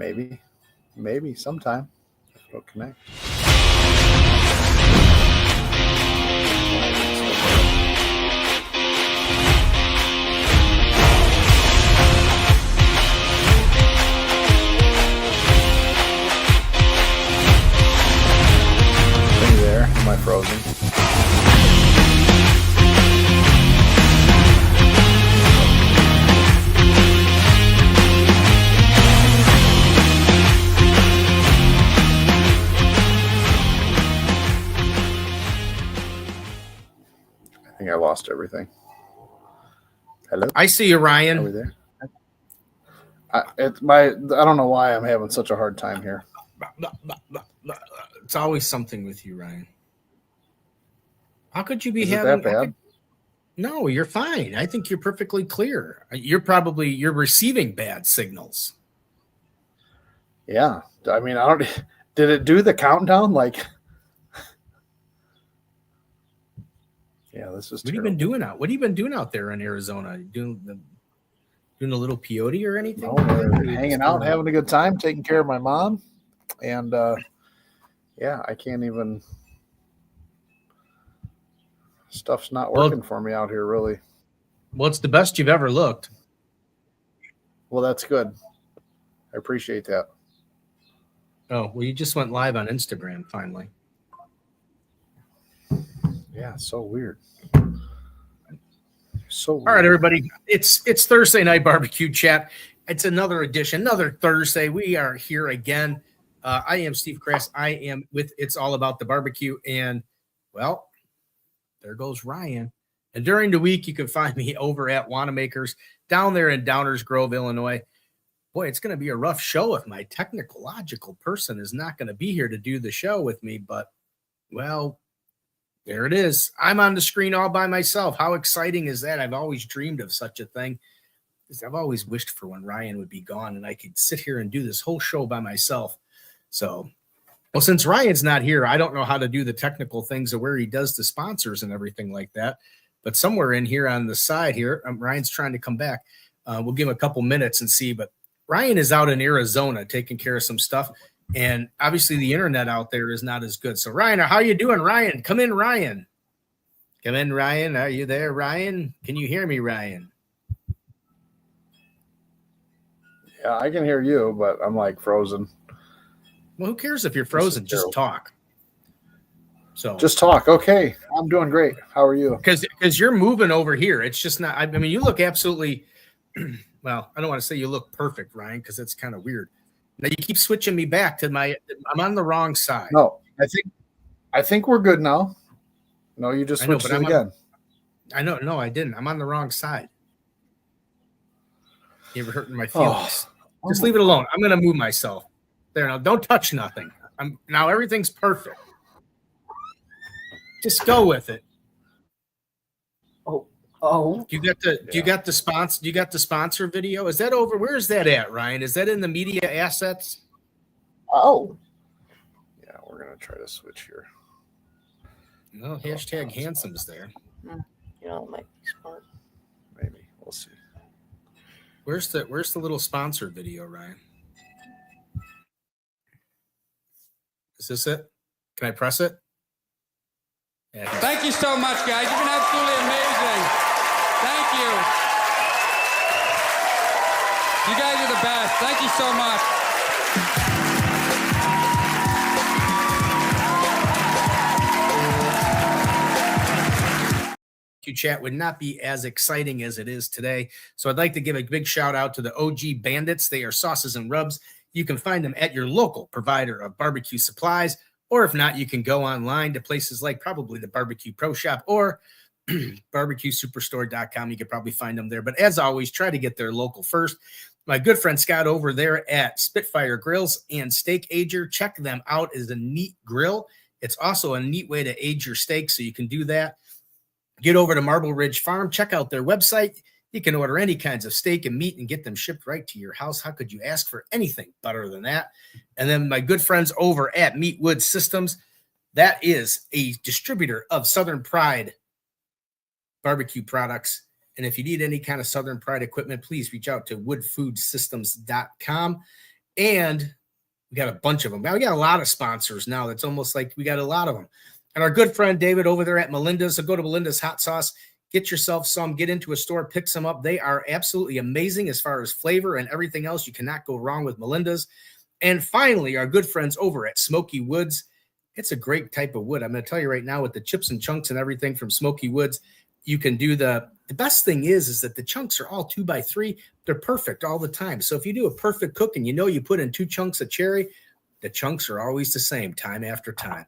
Maybe sometime it'll connect. Are you there? Am I frozen? I think I lost everything. Hello? I see you, Ryan. Are we there? I don't know why I'm having such a hard time here. It's always something with you, Ryan. How could you be Is having it that bad? No, you're fine. I think you're perfectly clear. You're receiving bad signals. Yeah. I mean, did it do the countdown? Like, yeah, this is What have you been doing out? What have you been doing out there in Arizona? Doing a little peyote or anything? No, we're hanging out, having a good time, taking care of my mom. And yeah, I can't even. Stuff's not working for me out here, really. Well, it's the best you've ever looked. Well, that's good. I appreciate that. Oh, well, you just went live on Instagram finally. Yeah, so weird. So weird. All right, everybody. It's Thursday night barbecue chat. It's another edition, another Thursday. We are here again. I am Steve Kress. I am with It's All About the Barbecue. And, well, there goes Ryan. And during the week, you can find me over at Wanamaker's down there in Downers Grove, Illinois. Boy, it's going to be a rough show if my technological person is not going to be here to do the show with me. But, well, there it is. I'm on the screen all by myself. How exciting is that? I've always dreamed of such a thing. I've always wished for when Ryan would be gone and I could sit here and do this whole show by myself. So, well, since Ryan's not here, I don't know how to do the technical things of where he does the sponsors and everything like that. But somewhere in here on the side here, Ryan's trying to come back. We'll give him a couple minutes and see. But Ryan is out in Arizona taking care of some stuff. And obviously the internet out there is not as good. So, Ryan, how you doing, Ryan? Come in, Ryan. Come in, Ryan. Are you there, Ryan? Can you hear me, Ryan? Yeah, I can hear you, but I'm like frozen. Well, who cares if you're frozen? Just talk. So just talk. Okay, I'm doing great. How are you? Because you're moving over here. It's just not. I mean, you look absolutely. Well, I don't want to say you look perfect, Ryan, because that's kind of weird. Now you keep switching me back to my. I'm on the wrong side. No, I think we're good now. No, you just switched it again. I know. No, I didn't. I'm on the wrong side. You ever hurting my feelings? Just leave it alone. I'm going to move myself. There, now don't touch nothing. Now everything's perfect. Just go with it. Oh. Do you got the sponsor video? Is that over? Where is that at, Ryan? Is that in the media assets? Oh. Yeah, we're gonna try to switch here. No, hashtag handsome's there. You know, it might be smart. Maybe. We'll see. Where's the little sponsor video, Ryan? Is this it? Can I press it? Yeah, Thank you so much, guys. You've been absolutely amazing. Thank you. You guys are the best. Thank you so much. Chat would not be as exciting as it is today. So I'd like to give a big shout out to the OG Bandits. They are sauces and rubs. You can find them at your local provider of barbecue supplies, or if not, you can go online to places like probably the Barbecue Pro Shop or barbecuesuperstore.com. You could probably find them there. But as always, try to get there local first. My good friend Scott over there at Spitfire Grills and Steak Ager. Check them out. It's a neat grill. It's also a neat way to age your steak, so you can do that. Get over to Marble Ridge Farm. Check out their website. You can order any kinds of steak and meat and get them shipped right to your house. How could you ask for anything better than that? And then my good friends over at Meatwood Systems. That is a distributor of Southern Pride barbecue products. And if you need any kind of Southern Pride equipment, please reach out to woodfoodsystems.com. And we got a bunch of them. Now we got a lot of sponsors now. That's almost like we got a lot of them. And our good friend David over there at Melinda's. So go to Melinda's Hot Sauce, get yourself some, get into a store, pick some up. They are absolutely amazing as far as flavor and everything else. You cannot go wrong with Melinda's. And finally, our good friends over at Smoky Woods. It's a great type of wood. I'm going to tell you right now, with the chips and chunks and everything from Smoky Woods, you can do the best thing is that the chunks are all 2x3. They're perfect all the time. So if you do a perfect cook and you put in 2 chunks of cherry, the chunks are always the same time after time.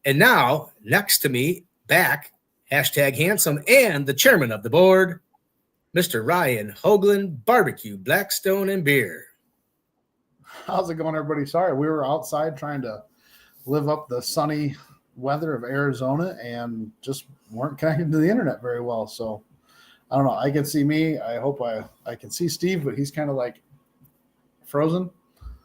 And now, next to me, back, #handsome, and the chairman of the board, Mr. Ryan Hoagland, Barbecue, Blackstone, and Beer. How's it going, everybody? Sorry, we were outside trying to live up the sunny weather of Arizona and just weren't connected to the internet very well. So I don't know. I can see me. I hope I can see Steve, but he's kind of like frozen.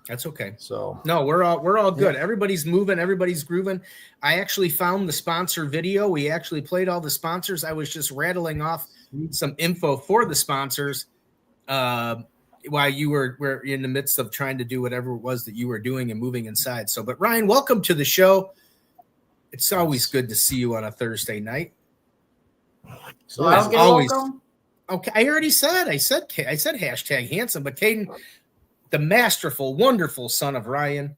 That's okay. So no, we're all good. Yeah. Everybody's moving. Everybody's grooving. I actually found the sponsor video. We actually played all the sponsors. I was just rattling off some info for the sponsors while you were in the midst of trying to do whatever it was that you were doing and moving inside. So, but Ryan, welcome to the show. It's always good to see you on a Thursday night. So I'm always welcome. Okay. I already said. I said #handsome, but Caden, the masterful, wonderful son of Ryan,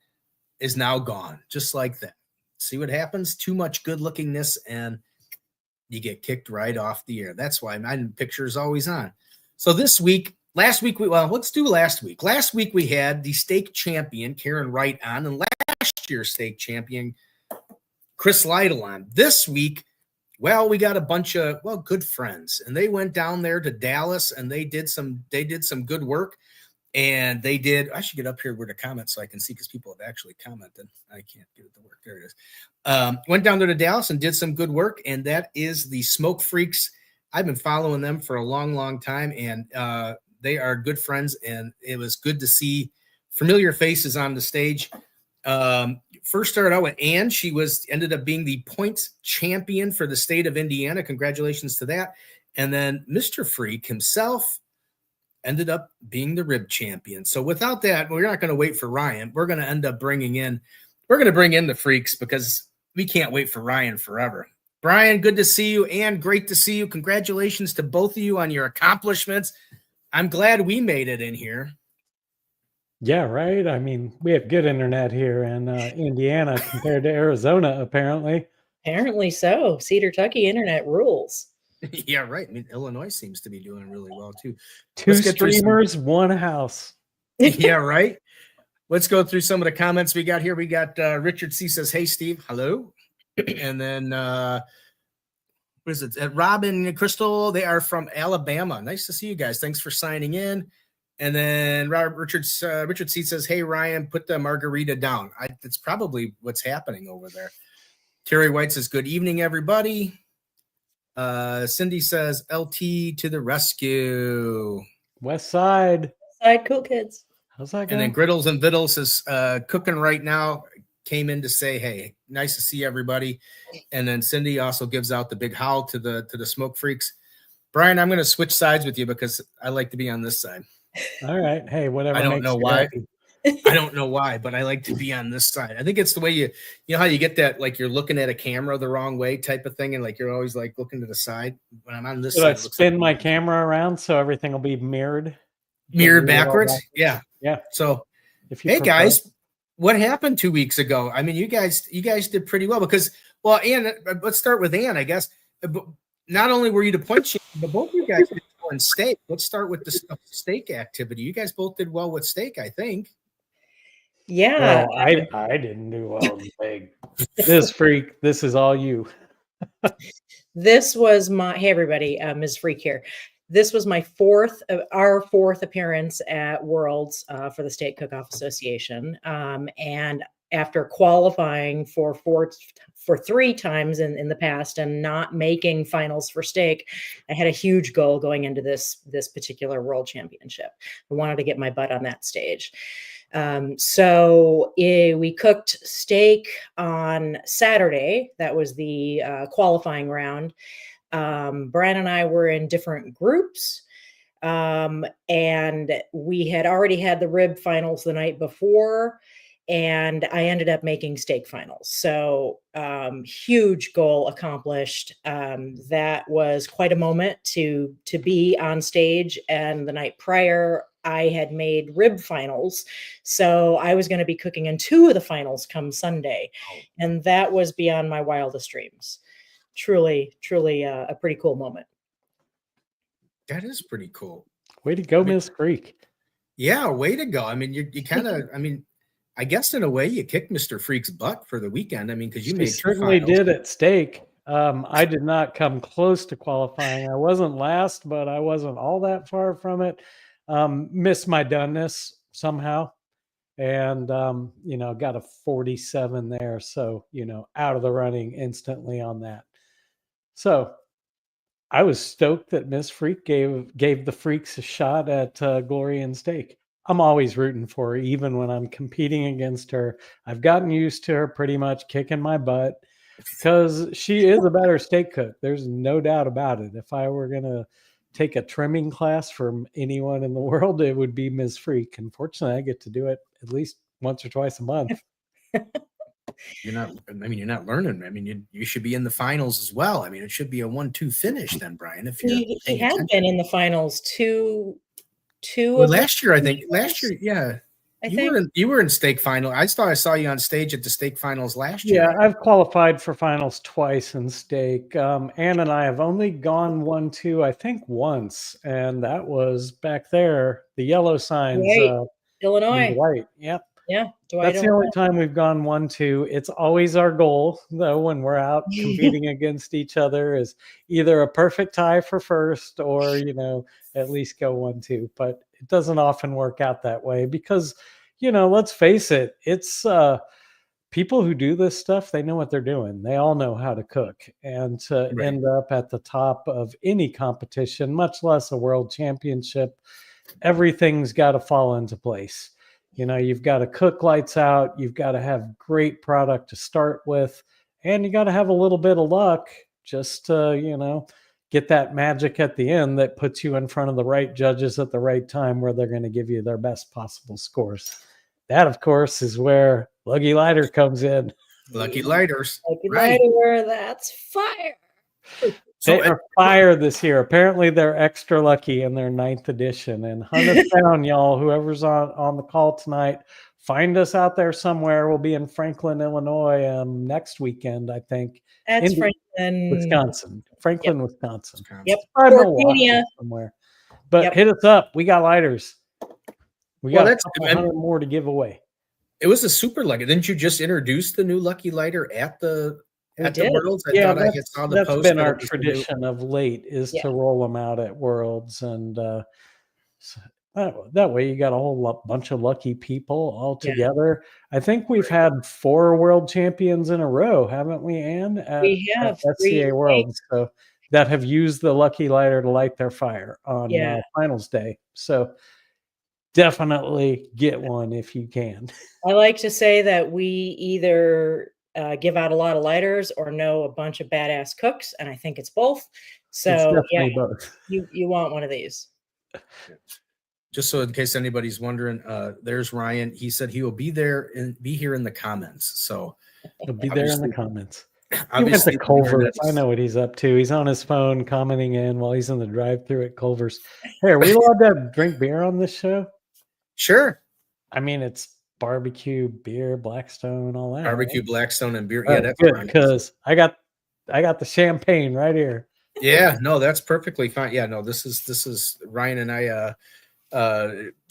is now gone, just like that. See what happens? Too much good-lookingness, and you get kicked right off the air. That's why my picture is always on. So let's do last week. Last week we had the steak champion, Karen Wright, on, and last year's steak champion, Chris Lytle, on. This week, well, we got a bunch of, good friends, and they went down there to Dallas, and they did some good work. And I should get up here with a comment so I can see, because people have actually commented. I can't get it to work. There it is. Went down there to Dallas and did some good work. And that is the Smoke Freaks. I've been following them for a long, long time. And they are good friends. And it was good to see familiar faces on the stage. First started out with Ann. She ended up being the points champion for the state of Indiana. Congratulations to that. And then Mr. Freak himself ended up being the rib champion. So without that, we're not going to wait for Ryan. We're going to end up bring in the Freaks, because we can't wait for Ryan forever. Brian, good to see you, and great to see you. Congratulations to both of you on your accomplishments. I'm glad we made it in here. Yeah, right. I mean, we have good internet here in Indiana compared to Arizona, apparently. Apparently so. Cedar Tucky internet rules. Yeah, right. I mean, Illinois seems to be doing really well too. 2 streamers, 1 house. Yeah, right. Let's go through some of the comments we got here. We got Richard C says, "Hey, Steve, hello." And then what is it? Robin and Crystal, they are from Alabama. Nice to see you guys. Thanks for signing in. And then Richard C says, "Hey, Ryan, put the margarita down." That's probably what's happening over there. Terry White says, "Good evening, everybody." Cindy says, "LT to the rescue." West Side. Cool kids. How's that going? And then Griddles and Viddles is cooking right now. Came in to say, "Hey, nice to see everybody." And then Cindy also gives out the big howl to the Smoke Freaks. Brian, I'm going to switch sides with you because I like to be on this side. All right. Hey, whatever. I don't know why. Happy. I don't know why, but I like to be on this side. I think it's the way you know how you get that, like you're looking at a camera the wrong way type of thing, and like you're always like looking to the side. When I'm on this side, I spin my camera around so everything will be mirrored backwards. Yeah. So, hey guys, what happened 2 weeks ago? I mean, you guys did pretty well because, well, Ann, let's start with Ann, I guess. Not only were you the point champion, but both of you guys did well in steak. Let's start with the steak activity. You guys both did well with steak, I think. Yeah. Well, I didn't do well in steak. This Freak, this is all you. This was hey everybody, Ms. Freak here. This was our fourth appearance at Worlds for the State Cook-Off Association. And after qualifying for 3 times in the past and not making finals for steak, I had a huge goal going into this particular world championship. I wanted to get my butt on that stage. So we cooked steak on Saturday. That was the qualifying round. Brian and I were in different groups. And we had already had the rib finals the night before, and I ended up making steak finals. So huge goal accomplished. That was quite a moment to be on stage. And the night prior, I had made rib finals. So I was going to be cooking in 2 of the finals come Sunday. And that was beyond my wildest dreams. Truly, truly a pretty cool moment. That is pretty cool. Way to go, Miss Freak. Yeah, way to go. I mean, you kind of, I mean, I guess in a way you kicked Mr. Freak's butt for the weekend. I mean, because you made 2 certainly finals. did at stake. I did not come close to qualifying. I wasn't last, but I wasn't all that far from it. Missed my doneness somehow. And, got a 47 there. So, out of the running instantly on that. So I was stoked that Miss Freak gave the Freaks a shot at Glory and Steak. I'm always rooting for her, even when I'm competing against her. I've gotten used to her pretty much kicking my butt because she is a better steak cook. There's no doubt about it. If I were going to take a trimming class from anyone in the world, it would be Ms. Freak. Unfortunately, I get to do it at least once or twice a month. You're not learning. I mean, you should be in the finals as well. I mean, it should be a 1-2 finish then, Brian. If he had been in the finals two well, of last year, I think. years. Last year, yeah. I think You were in steak final. I thought I saw you on stage at the steak finals last year. Yeah, I've qualified for finals twice in steak. Ann and I have only gone 1-2, I think once, and that was back there. The yellow signs, Illinois. white. Yep. Yeah, That's the only time we've gone 1-2. It's always our goal, though, when we're out competing against each other, is either a perfect tie for first or, at least go 1-2. But it doesn't often work out that way because, let's face it, it's people who do this stuff, they know what they're doing. They all know how to cook. And to end up at the top of any competition, much less a world championship, everything's got to fall into place. You've got to cook lights out. You've got to have great product to start with. And you got to have a little bit of luck just to, get that magic at the end that puts you in front of the right judges at the right time where they're going to give you their best possible scores. That, of course, is where Lucky Lighter comes in. Lucky Lighters. Lucky Lighter, that's fire. They are fire this year. Apparently, they're extra lucky in their 9th edition. And hunt us down, y'all. Whoever's on the call tonight, find us out there somewhere. We'll be in Franklin, Illinois next weekend, I think. That's Franklin, Wisconsin. Franklin, yep. Wisconsin. Yep. Somewhere. But hit us up. We got lighters. We got a couple hundred more to give away. It was a super lucky. Didn't you just introduce the new Lucky Lighter at the Worlds? I thought I saw the post. That's been our tradition of late is to roll them out at Worlds. And that way you got a whole bunch of lucky people all together. I think we've had 4 world champions in a row, haven't we, Ann? We have at SCA Worlds. So that have used the Lucky Lighter to light their fire on finals day. So definitely get one if you can. I like to say that we either give out a lot of lighters or know a bunch of badass cooks, and I think it's both. So it's both. You want one of these. Just so in case anybody's wondering, there's Ryan. He said he will be there and be here in the comments. So he'll be there in the comments. He went to Culver's. I know what he's up to. He's on his phone commenting in while he's in the drive-thru at Culver's. Hey, are we allowed to drink beer on this show? Sure. I mean, it's barbecue, beer, Blackstone, all that. Barbecue, right? Blackstone, and beer. Yeah, that's good because I got the champagne right here. Yeah, no, that's perfectly fine. Yeah, no, this is Ryan and I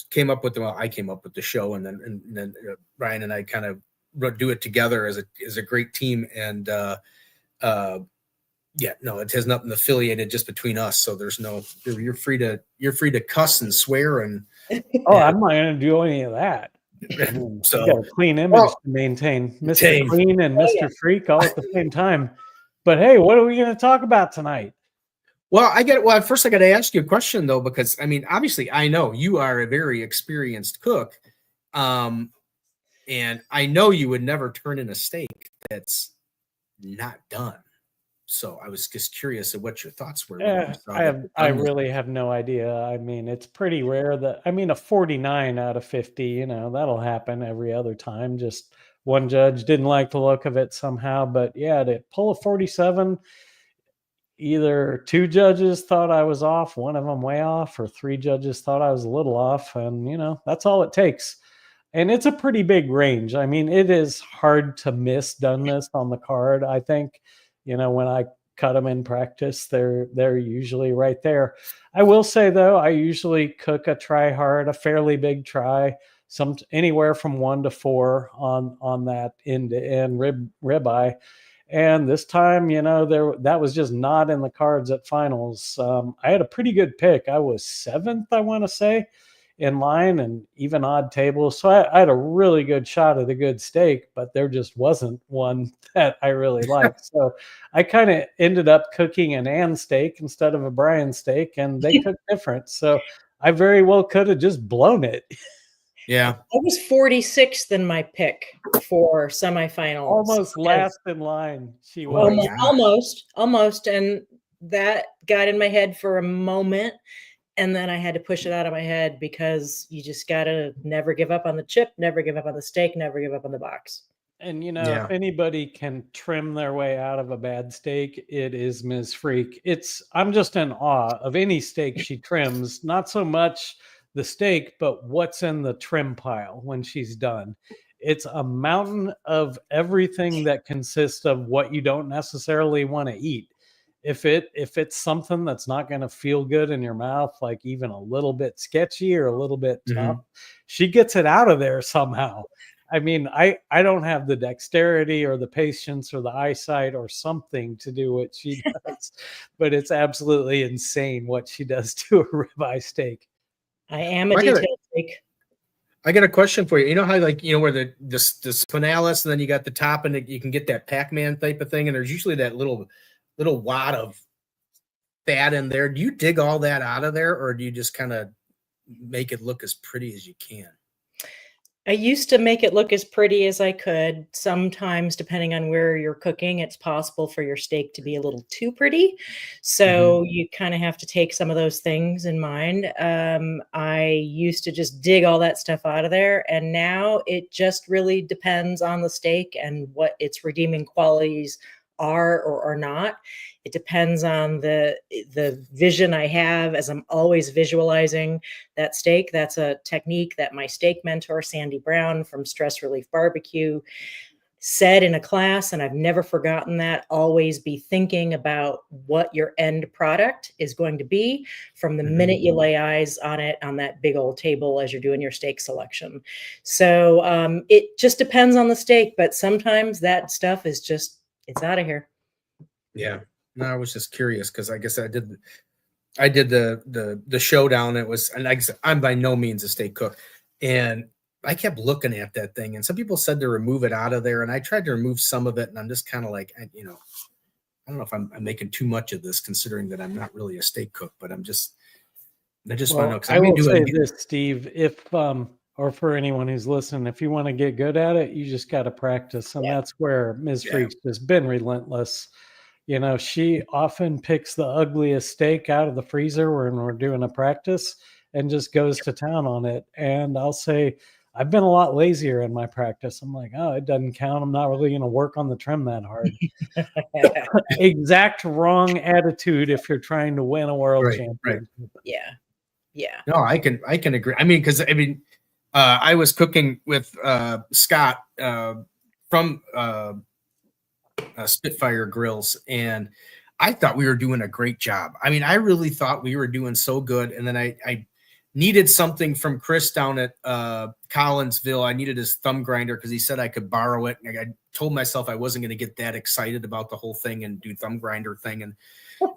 came up with I came up with the show, and then Ryan and I kind of do it together as a great team. And it has nothing affiliated just between us. So there's no you're free to cuss and swear and. I'm not going to do any of that. So you got a clean image to maintain, Mr. Clean and Mr. Freak all at the same time. But hey, what are we going to talk about tonight? Well, first I got to ask you a question though, because I mean, obviously, I know you are a very experienced cook, and I know you would never turn in a steak that's not done. So I was just curious of what your thoughts were. I really have no idea. I mean, it's pretty rare that, I mean, a 49 out of 50, you know, that'll happen every other time. Just one judge didn't like the look of it somehow. But yeah, to pull a 47, either two judges thought I was off, one of them way off, or three judges thought I was a little off. And, you know, that's all it takes. And it's a pretty big range. I mean, it is hard to miss doneness on the card. I think, you know, when I cut them in practice, they're usually right there. I will say though, I usually cook a try hard, a fairly big try, some anywhere from 1 to 4 on that end to end ribeye. And this time, you know, that was just not in the cards at finals. I had a pretty good pick. I was 7th, I want to say, in line, and even odd tables. So I had a really good shot at a good steak, but there just wasn't one that I really liked. So I kind of ended up cooking an Ann steak instead of a Brian steak, and they cook different. So I very well could have just blown it. Yeah. I was 46th in my pick for semifinals. Almost last in line. She was almost. And that got in my head for a moment. And then I had to push it out of my head, because you just got to never give up on the chip, never give up on the steak, never give up on the box. And, you know, if anybody can trim their way out of a bad steak, it is Ms. Freak. I'm just in awe of any steak she trims, not so much the steak, but what's in the trim pile when she's done. It's a mountain of everything that consists of what you don't necessarily want to eat. If it's something that's not going to feel good in your mouth, like even a little bit sketchy or a little bit tough, she gets it out of there somehow. I mean, I don't have the dexterity or the patience or the eyesight or something to do what she does, but it's absolutely insane what she does to a ribeye steak. I am a detail freak. I got a question for you. You know how, like, you know, where the spinalis, and then you got the top, and you can get that Pac-Man type of thing, and there's usually that little wad of fat in there. Do you dig all that out of there, or do you just kind of make it look as pretty as you can? I used to make it look as pretty as I could. Sometimes, depending on where you're cooking, it's possible for your steak to be a little too pretty. So you kind of have to take some of those things in mind. I used to just dig all that stuff out of there. And now it just really depends on the steak and what its redeeming qualities are or are not. It depends on the vision I have, as I'm always visualizing that steak. That's a technique that my steak mentor, Sandy Brown from Stress Relief Barbecue, said in a class, and I've never forgotten that. Always be thinking about what your end product is going to be from the minute you lay eyes on it on that big old table as you're doing your steak selection. So it just depends on the steak, but sometimes that stuff is just, it's out of here. Yeah. No, I was just curious, because I guess I did the showdown. It was, and like I said, I'm by no means a steak cook, and I kept looking at that thing, and some people said to remove it out of there, and I tried to remove some of it, and I'm just kind of like, you know, I don't know if I'm making too much of this, considering that I'm not really a steak cook, but I just want to know, because I will say this, Steve, if or for anyone who's listening, if you want to get good at it, you just got to practice, and that's where Ms. Freak's has been relentless. You know, she often picks the ugliest steak out of the freezer when we're doing a practice and just goes to town on it. And I'll say, I've been a lot lazier in my practice. I'm like, oh, it doesn't count. I'm not really going to work on the trim that hard. Exact wrong attitude if you're trying to win a world championship. Yeah. No, I can agree. I mean, because I was cooking with Scott from Spitfire Grills, and I thought we were doing a great job. I mean, I really thought we were doing so good. And then I needed something from Chris down at Collinsville. I needed his thumb grinder, because he said I could borrow it. And I told myself I wasn't going to get that excited about the whole thing and do thumb grinder thing. And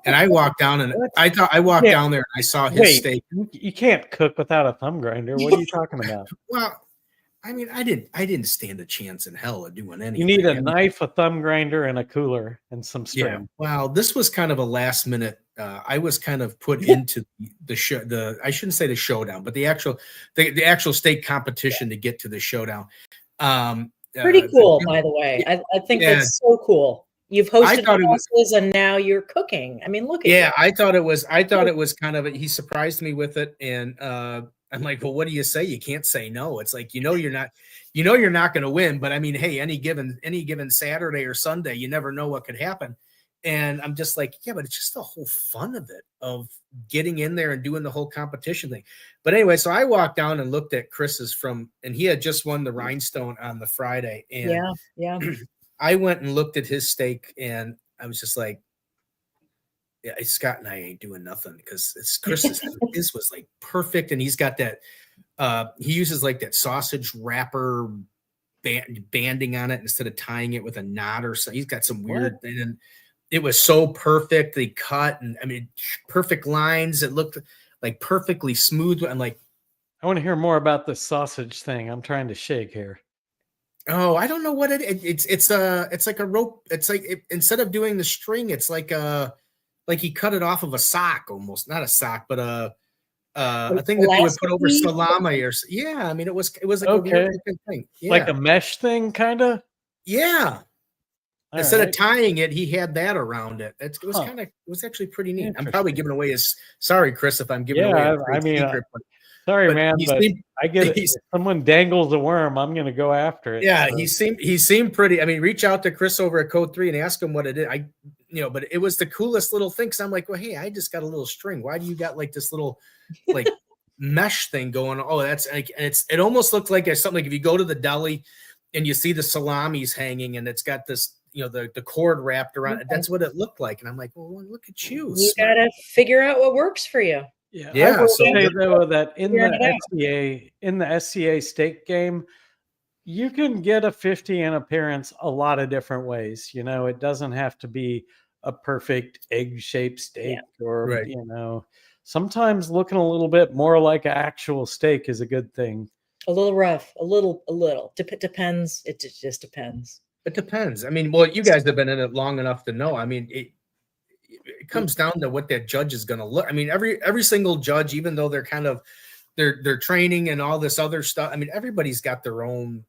I walked down, and I walked down there, and I saw his steak. You can't cook without a thumb grinder. What are you talking about? Well, I mean, I didn't stand a chance in hell of doing anything. You need a knife, a thumb grinder, and a cooler, and some string. Yeah. Well, this was kind of a last minute. I was kind of put into the show. I shouldn't say the showdown, but the actual state competition to get to the showdown. Pretty cool, by the way. I think that's so cool. You've I hosted thought it was. classes and now you're cooking. I mean, look at Yeah, you. I thought it was kind of he surprised me with it, and I'm like, well, what do you say? You can't say no. It's like you're not going to win, but I mean, hey, any given Saturday or Sunday, you never know what could happen. And I'm just like, yeah, but it's just the whole fun of it, of getting in there and doing the whole competition thing. But anyway, so I walked down and looked at Chris's and he had just won the Rhinestone on the Friday, and Yeah. I went and looked at his steak, and I was just like, yeah, Scott and I ain't doing nothing, because it's Chris's. His was like perfect, and he's got that. He uses like that sausage wrapper banding on it instead of tying it with a knot or so. He's got some weird thing, and it was so perfectly cut, and I mean, perfect lines. It looked like perfectly smooth. I'm like, I want to hear more about the sausage thing. I'm trying to shake here. oh, I don't know what it's like a rope. It's like instead of doing the string, it's like he cut it off of a sock, almost not a sock, but a thing that they would put over salami yeah. I mean, it was like a weird looking thing, like a mesh thing, kind of. Yeah. All Instead right. of tying it, he had that around it. It was actually pretty neat. I'm probably giving away sorry, Chris, if I'm giving away a great secret. Sorry, man, but I get it. If someone dangles a worm, I'm going to go after it. Yeah, so. he seemed pretty. I mean, reach out to Chris over at Code 3 and ask him what it is. But it was the coolest little thing. Cause I'm like, well, hey, I just got a little string. Why do you got like this little like mesh thing going on? Oh, that's like, and it almost looked like something like if you go to the deli and you see the salamis hanging and it's got this, the cord wrapped around it. That's what it looked like. And I'm like, well, look at you. You got to figure out what works for you. Yeah. I will say though that in the SCA steak game, you can get a 50 in appearance a lot of different ways. It doesn't have to be a perfect egg-shaped steak or, sometimes looking a little bit more like an actual steak is a good thing. A little rough, a little. Depends. It just depends. It depends. I mean, well, you guys have been in it long enough to know. I mean, it comes down to what that judge is going to look. I mean, every single judge, even though they're kind of they're training and all this other stuff. I mean, everybody's got their own,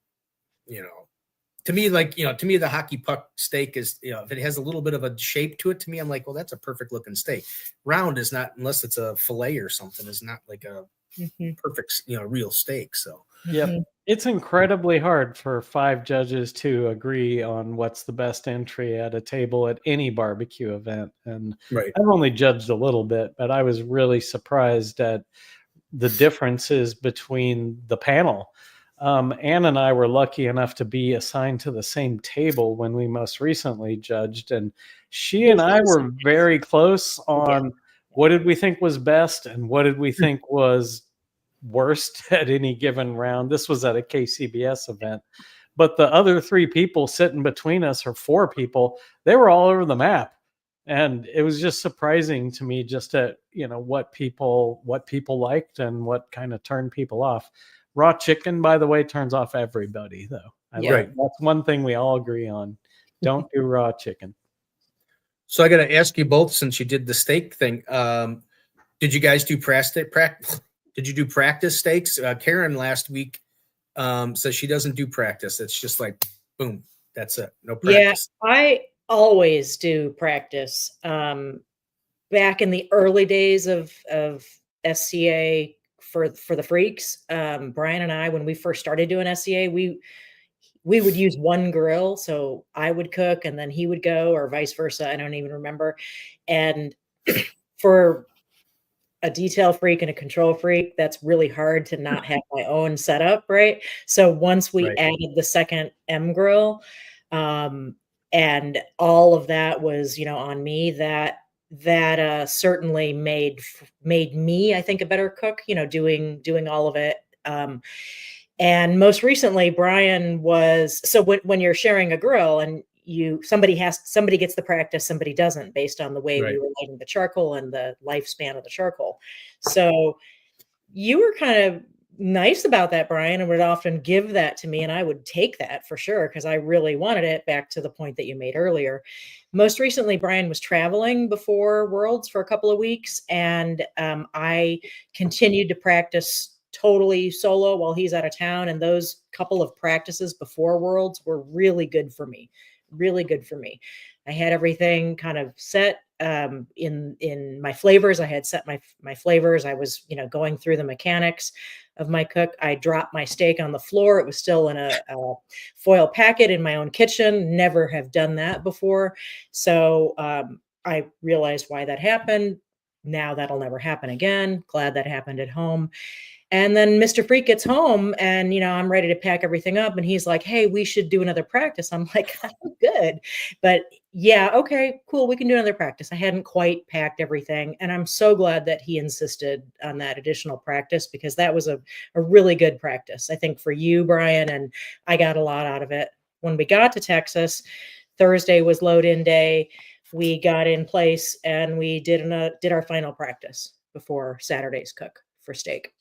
to me, the hockey puck steak is, if it has a little bit of a shape to it, to me, I'm like, well, that's a perfect looking steak. Round is not, unless it's a fillet or something, is not like a perfect, real steak. So, yep. It's incredibly hard for 5 judges to agree on what's the best entry at a table at any barbecue event. And I've only judged a little bit, but I was really surprised at the differences between the panel. Ann and I were lucky enough to be assigned to the same table when we most recently judged. And she and I were very close on what did we think was best and what did we think was worst at any given round. This was at a KCBS event, but the other 3 people sitting between us, or 4 people, they were all over the map. And it was just surprising to me just at, what people liked and what kind of turned people off. Raw chicken, by the way, turns off everybody though. That's one thing we all agree on. Don't do raw chicken. So I got to ask you both, since you did the steak thing, did you guys do practice? Did you do practice steaks? Karen last week says she doesn't do practice. It's just like, boom, that's it. No practice. Yeah, I always do practice. Back in the early days of SCA for the freaks, Brian and I, when we first started doing SCA, we would use one grill. So I would cook and then he would go, or vice versa. I don't even remember. And for a detail freak and a control freak, that's really hard to not have my own setup, right? So once we added the second M grill, and all of that was, on me, that certainly made me, I think, a better cook, doing all of it. And most recently, Brian was, so when you're sharing a grill and somebody gets the practice, somebody doesn't, based on the way we were lighting the charcoal and the lifespan of the charcoal. So you were kind of nice about that, Brian, and would often give that to me, and I would take that for sure because I really wanted it, back to the point that you made earlier. Most recently, Brian was traveling before Worlds for a couple of weeks, and I continued to practice totally solo while he's out of town, and those couple of practices before Worlds were really good for me really good for me. I had everything kind of set in my flavors. I had set my flavors. I was, going through the mechanics of my cook. I dropped my steak on the floor. It was still in a foil packet in my own kitchen. Never have done that before. So I realized why that happened. Now that'll never happen again. Glad that happened at home. And then Mr. Freak gets home and, I'm ready to pack everything up. And he's like, hey, we should do another practice. I'm like, I'm good. But yeah, okay, cool. We can do another practice. I hadn't quite packed everything. And I'm so glad that he insisted on that additional practice, because that was a really good practice, I think, for you, Brian. And I got a lot out of it. When we got to Texas, Thursday was load in day. We got in place and we did our final practice before Saturday's cook for steak.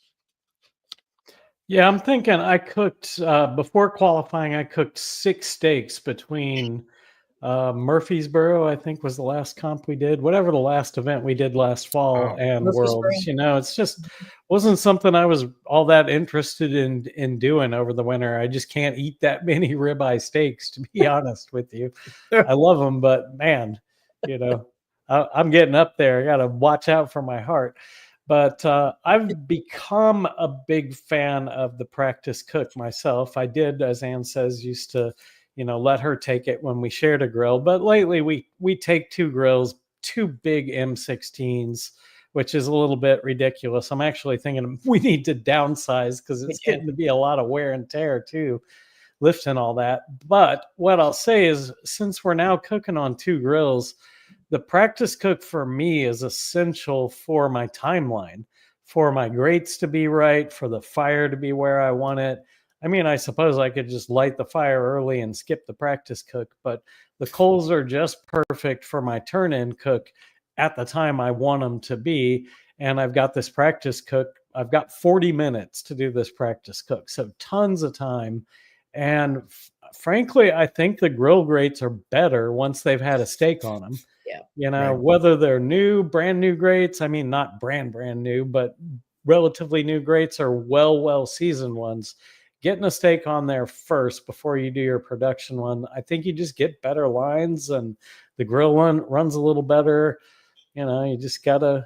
Yeah, I'm thinking I cooked, before qualifying, I cooked 6 steaks between Murfreesboro, I think was the last comp we did, whatever the last event we did last fall, Wow. and Worlds. It's just wasn't something I was all that interested in doing over the winter. I just can't eat that many ribeye steaks, to be honest with you. I love them, but man, I'm getting up there. I got to watch out for my heart. But I've become a big fan of the practice cook myself. I did, as Ann says, used to, let her take it when we shared a grill. But lately we take 2 grills, 2 big M16s, which is a little bit ridiculous. I'm actually thinking we need to downsize, because it's getting to be a lot of wear and tear too, lifting all that. But what I'll say is, since we're now cooking on 2 grills, the practice cook for me is essential for my timeline, for my grates to be right, for the fire to be where I want it. I mean, I suppose I could just light the fire early and skip the practice cook, but the coals are just perfect for my turn-in cook at the time I want them to be. And I've got this practice cook. I've got 40 minutes to do this practice cook, so tons of time. And frankly, I think the grill grates are better once they've had a steak on them. Yeah. Right. Whether they're brand new grates, I mean, not brand new, but relatively new grates, or well seasoned ones. Getting a steak on there first before you do your production one, I think you just get better lines, and the grill one runs a little better. You just gotta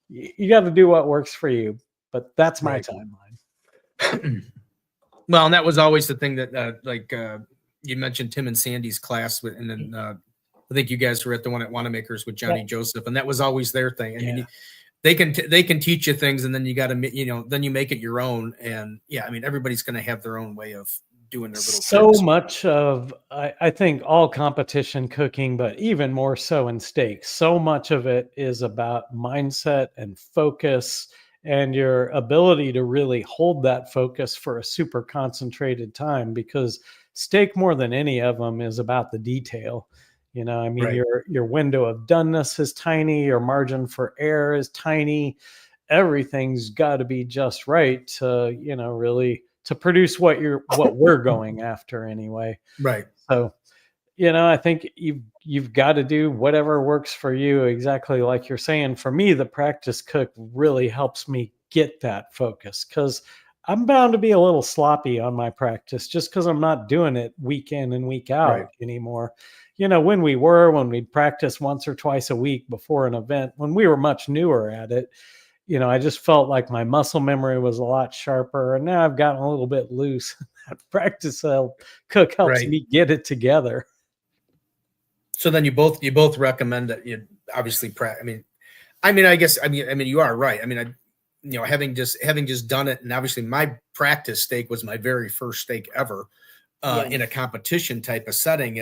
do what works for you. But that's my timeline. Well, and that was always the thing that, you mentioned Tim and Sandy's class, and then I think you guys were at the one at Wanamaker's with Johnny Joseph, and that was always their thing. I mean, they can teach you things, and then you got to, then you make it your own. And yeah, I mean, everybody's going to have their own way of doing their little tricks. Much of, I think, all competition cooking, but even more so in steaks, so much of it is about mindset and focus, and your ability to really hold that focus for a super concentrated time, because steak, more than any of them, is about the detail. I mean, Right. your window of doneness is tiny, your margin for error is tiny. Everything's got to be just right to, really to produce what we're going after anyway. Right. So, I think you've got to do whatever works for you, exactly like you're saying. For me, the practice cook really helps me get that focus, because I'm bound to be a little sloppy on my practice, just because I'm not doing it week in and week out anymore. When we'd practice once or twice a week before an event, when we were much newer at it, I just felt like my muscle memory was a lot sharper. And now I've gotten a little bit loose. That practice cook helps me get it together. So then you both recommend that you obviously I guess you are right. I mean, having just done it, and obviously my practice steak was my very first steak ever in a competition type of setting.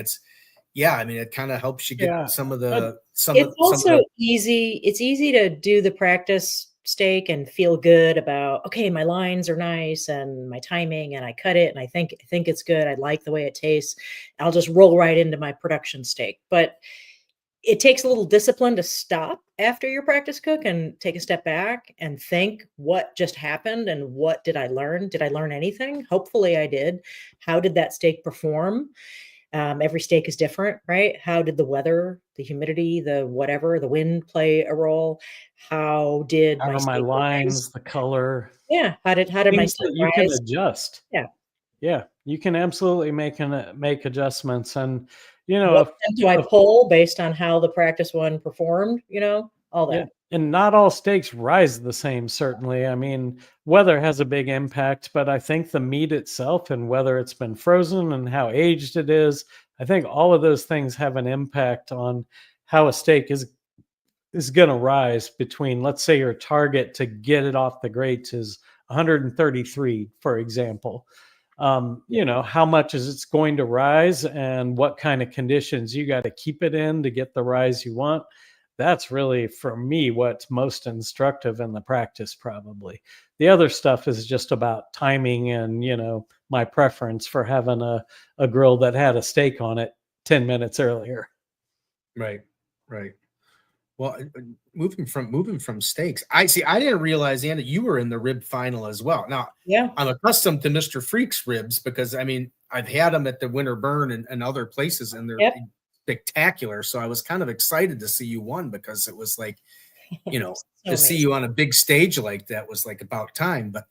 It kind of helps you get some of the. It's also easy. It's easy to do the practice steak and feel good about, okay, my lines are nice and my timing, and I cut it and I think it's good. I like the way it tastes. I'll just roll right into my production steak. But it takes a little discipline to stop after your practice cook and take a step back and think, what just happened and what did I learn? Did I learn anything? Hopefully I did. How did that steak perform? Every steak is different, right? How did the weather, the humidity, the wind play a role? How did my lines, the color? Yeah. How did my steak you rise? can adjust? Yeah. Yeah, you can absolutely make adjustments. And you know, What do I pull based on how the practice one performed? All that. yeah, and not all steaks rise the same, certainly. I mean, weather has a big impact, but I think the meat itself and whether it's been frozen and how aged it is, I think all of those things have an impact on how a steak is going to rise between, let's say, your target to get it off the grates is 133, for example. How much is it's going to rise and what kind of conditions you got to keep it in to get the rise you want. That's really, for me, what's most instructive in the practice, probably. The other stuff is just about timing and, my preference for having a grill that had a steak on it 10 minutes earlier. Right. Well, moving from steaks, I didn't realize, Anna, you were in the rib final as well. Now, Yeah, I'm accustomed to Mr. Freak's ribs because I've had them at the Winter Burn and other places, and they're spectacular. So I was kind of excited to see you won because it was like, to see you on a big stage like that was like about time. But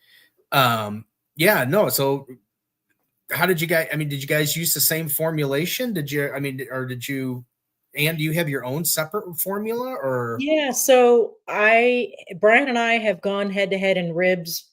So how did you guys? Did you guys use the same formulation? Did you? And do you have your own separate formula or? Yeah, so Brian and I have gone head to head in ribs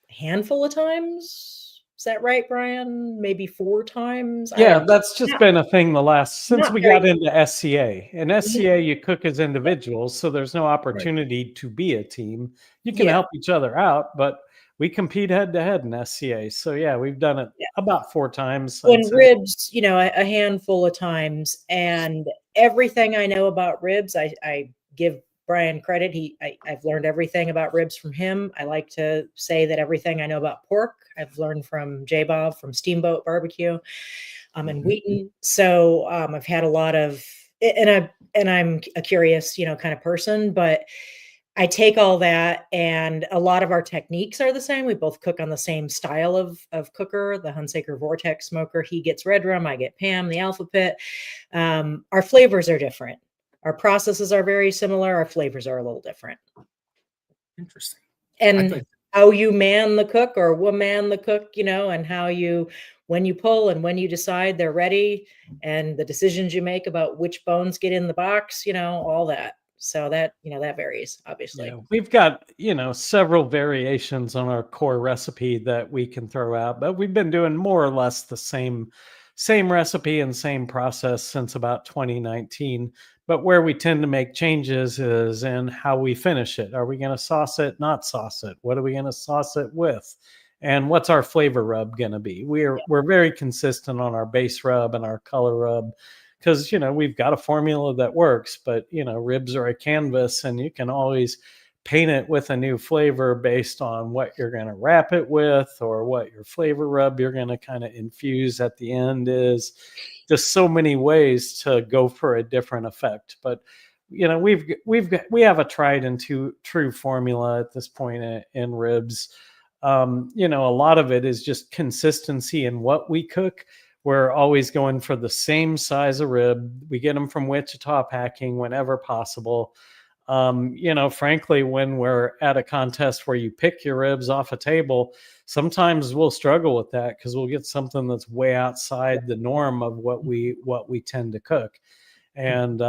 a handful of times. Is that right, Brian? Maybe 4 times. Yeah, that's just been a thing since we got into SCA. In SCA, you cook as individuals, so there's no opportunity to be a team. You can help each other out, but we compete head to head in SCA. So yeah, we've done it about 4 times. When ribs, a handful of times, and everything I know about ribs, I give Brian credit. I've learned everything about ribs from him. I like to say that everything I know about pork, I've learned from J Bob from Steamboat Barbecue, and Wheaton. So I've had a lot of, and I'm a curious, kind of person, but I take all that, and a lot of our techniques are the same. We both cook on the same style of cooker, the Hunsaker Vortex smoker. He gets red rum, I get Pam, the Alpha Pit. Our flavors are different. Our processes are very similar. Our flavors are a little different. Interesting. And how you man the cook or woman the cook, and when you pull and when you decide they're ready, and the decisions you make about which bones get in the box, all that. So that varies, obviously. Yeah, we've got, several variations on our core recipe that we can throw out, but we've been doing more or less the same recipe and same process since about 2019. But where we tend to make changes is in how we finish it. Are we going to sauce it, not sauce it? What are we going to sauce it with? And what's our flavor rub going to be? We're very consistent on our base rub and our color rub, because we've got a formula that works, but ribs are a canvas, and you can always paint it with a new flavor based on what you're going to wrap it with or what your flavor rub you're going to kind of infuse at the end is. Just so many ways to go for a different effect. But we have a tried and true formula at this point in ribs. A lot of it is just consistency in what we cook. We're always going for the same size of rib. We get them from Wichita Packing whenever possible. Frankly, when we're at a contest where you pick your ribs off a table, sometimes we'll struggle with that because we'll get something that's way outside the norm of what we tend to cook. And,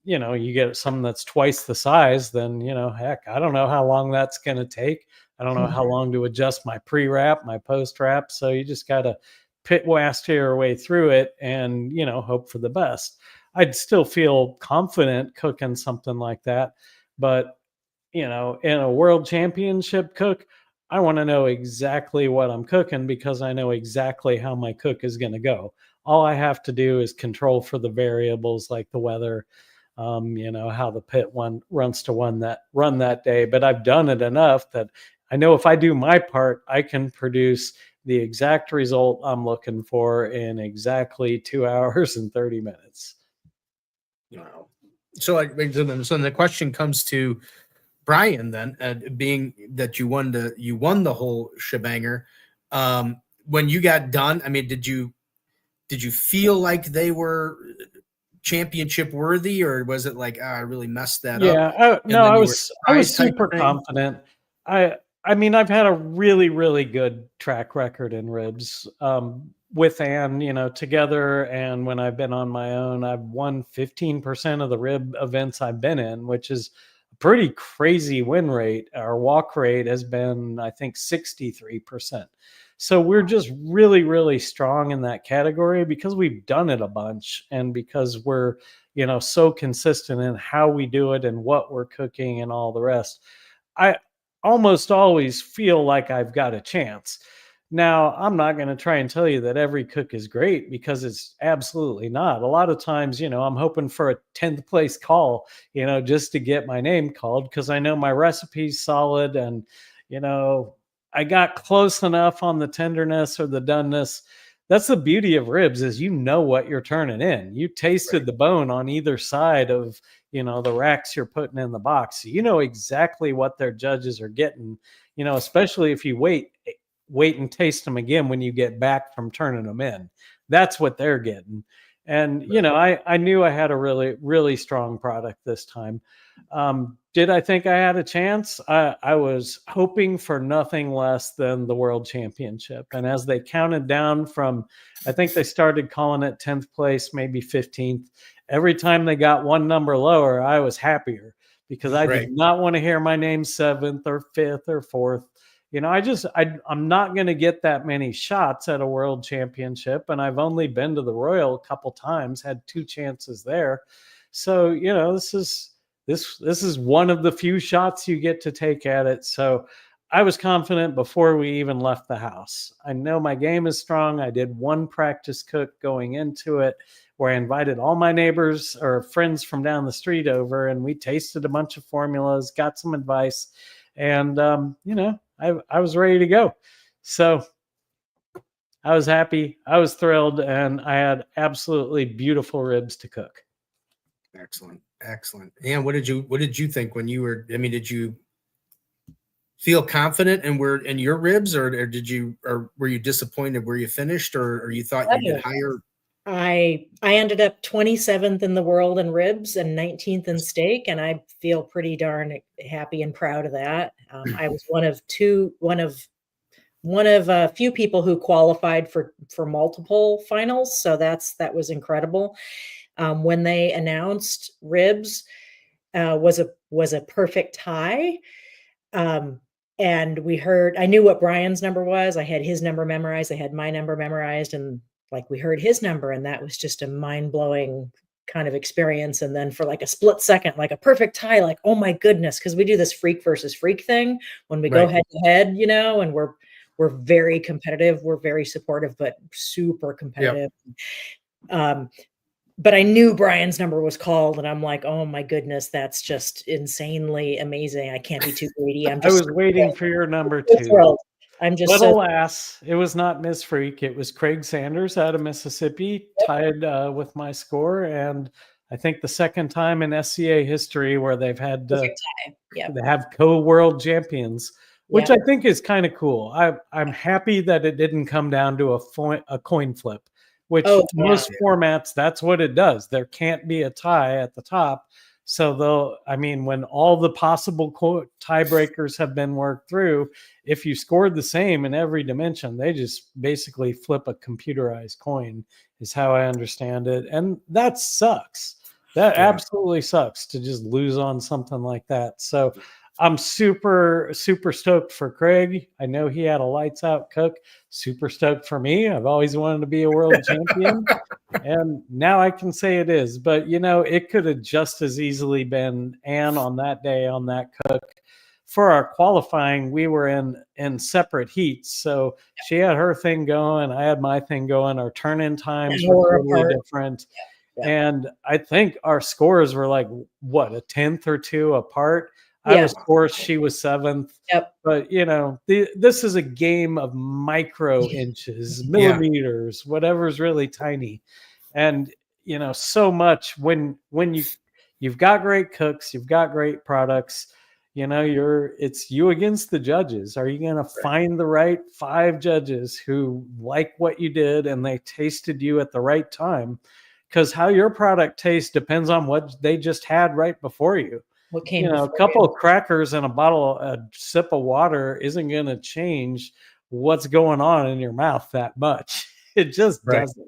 you get something that's twice the size, then, heck, I don't know how long that's going to take. I don't know how long to adjust my pre-wrap, my post-wrap. So you just got to pit-waster your way through it and, hope for the best. I'd still feel confident cooking something like that. But, in a world championship cook, I want to know exactly what I'm cooking because I know exactly how my cook is going to go. All I have to do is control for the variables like the weather, how the pit runs to run that day. But I've done it enough that I know if I do my part, I can produce the exact result I'm looking for in exactly 2 hours and 30 minutes. Wow. So the question comes to Brian then, being that you won the whole shebanger. When you got done, did you feel like they were championship worthy, or was it like, I really messed that up? I was super confident. I I mean, I've had a really, really good track record in ribs with Ann, together. And when I've been on my own, I've won 15% of the rib events I've been in, which is a pretty crazy win rate. Our walk rate has been, I think, 63%. So we're just really, really strong in that category because we've done it a bunch and because we're, so consistent in how we do it and what we're cooking and all the rest. I almost always feel like I've got a chance. Now, I'm not going to try and tell you that every cook is great because it's absolutely not. A lot of times, I'm hoping for a 10th place call, just to get my name called because I know my recipe's solid and, I got close enough on the tenderness or the doneness. That's the beauty of ribs is what you're turning in. You tasted the bone on either side of, the racks you're putting in the box. So you know exactly what their judges are getting, especially if you wait and taste them again when you get back from turning them in. That's what they're getting. And, I knew I had a really, really strong product this time. Did I think I had a chance? I was hoping for nothing less than the world championship. And as they counted down from, I think they started calling it 10th place, maybe 15th. Every time they got one number lower, I was happier because I did not want to hear my name 7th or 5th or 4th. I'm not going to get that many shots at a world championship. And I've only been to the Royal a couple times, had 2 chances there. So, this is one of the few shots you get to take at it. So I was confident before we even left the house. I know my game is strong. I did one practice cook going into it where I invited all my neighbors or friends from down the street over and we tasted a bunch of formulas, got some advice, and, I was ready to go. So I was happy. I was thrilled, and I had absolutely beautiful ribs to cook. Excellent. And what did you think when you were, did you feel confident in your ribs or were you disappointed where you finished or you thought you did higher? I ended up 27th in the world in ribs and 19th in steak, and I feel pretty darn happy and proud of that. I was one of a few people who qualified for multiple finals, so that was incredible. When they announced ribs was a perfect tie. And I knew what Brian's number was. I had his number memorized. I had my number memorized. And we heard his number, and that was just a mind-blowing kind of experience. And then for a split second, a perfect tie, oh my goodness, because we do this freak versus freak thing when we go head to head, and we're very competitive. We're very supportive, but super competitive. Yep. But I knew Brian's number was called, and I'm like, oh my goodness, that's just insanely amazing. I can't be too greedy. I was waiting for your number too. Thrilled. I'm just but alas, it was not Miss Freak. It was Craig Sanders out of Mississippi, tied with my score. And I think the second time in SCA history where they've had they have co-world champions, which I think is kind of cool. I'm happy that it didn't come down to a coin flip, which most formats, that's what it does. There can't be a tie at the top. So when all the possible tiebreakers have been worked through, if you scored the same in every dimension, they just basically flip a computerized coin is how I understand it. And that sucks. That absolutely sucks to just lose on something like that. So I'm super, super stoked for Craig. I know he had a lights out cook. Super stoked for me. I've always wanted to be a world champion. And now I can say it is. But, it could have just as easily been Ann on that day on that cook. For our qualifying, we were in separate heats. So she had her thing going. I had my thing going. Our turn-in times were totally different. Yeah. And I think our scores were a 10th or 2 apart. I was 4th, she was 7th. Yep. But this is a game of micro inches, millimeters, whatever's really tiny. And so much when you've got great cooks, you've got great products, it's you against the judges. Are you going to find the right 5 judges who like what you did and they tasted you at the right time? Because how your product tastes depends on what they just had right before you. What came a before couple you? of crackers and a sip of water isn't going to change what's going on in your mouth that much. It just Right. doesn't.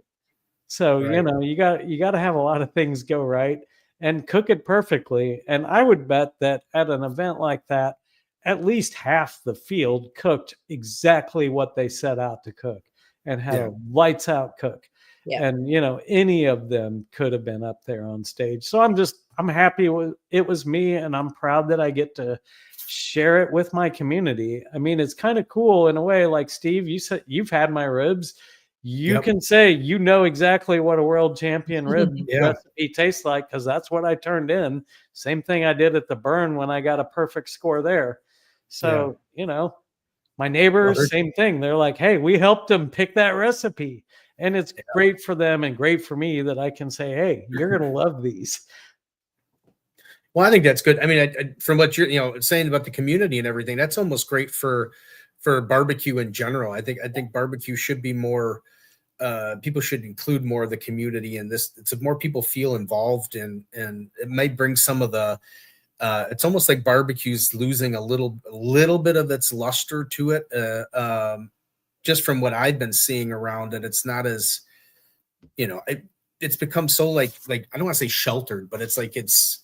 So, Right. you got to have a lot of things go right and cook it perfectly. And I would bet that at an event like that, at least half the field cooked exactly what they set out to cook and had Yeah. a lights out cook. Yeah. And, any of them could have been up there on stage. So I'm happy it was me, and I'm proud that I get to share it with my community. I mean, it's kind of cool in a way. Like, Steve, you said you've had my ribs. You Yep. can say exactly what a world champion rib Yeah. recipe tastes like, because that's what I turned in. Same thing I did at the burn when I got a perfect score there. So, my neighbors, same thing. They're like, hey, we helped them pick that recipe. And it's great for them and great for me that I can say, hey, you're going to love these. Well, I think that's good. I mean, from what you're saying about the community and everything, that's almost great for barbecue in general. I think barbecue should be more. People should include more of the community in this. It's more people feel involved and it might bring some of the. It's almost like barbecue's losing a little bit of its luster to it. Just from what I've been seeing around it, it's not as, it's become so like I don't want to say sheltered, but it's like it's.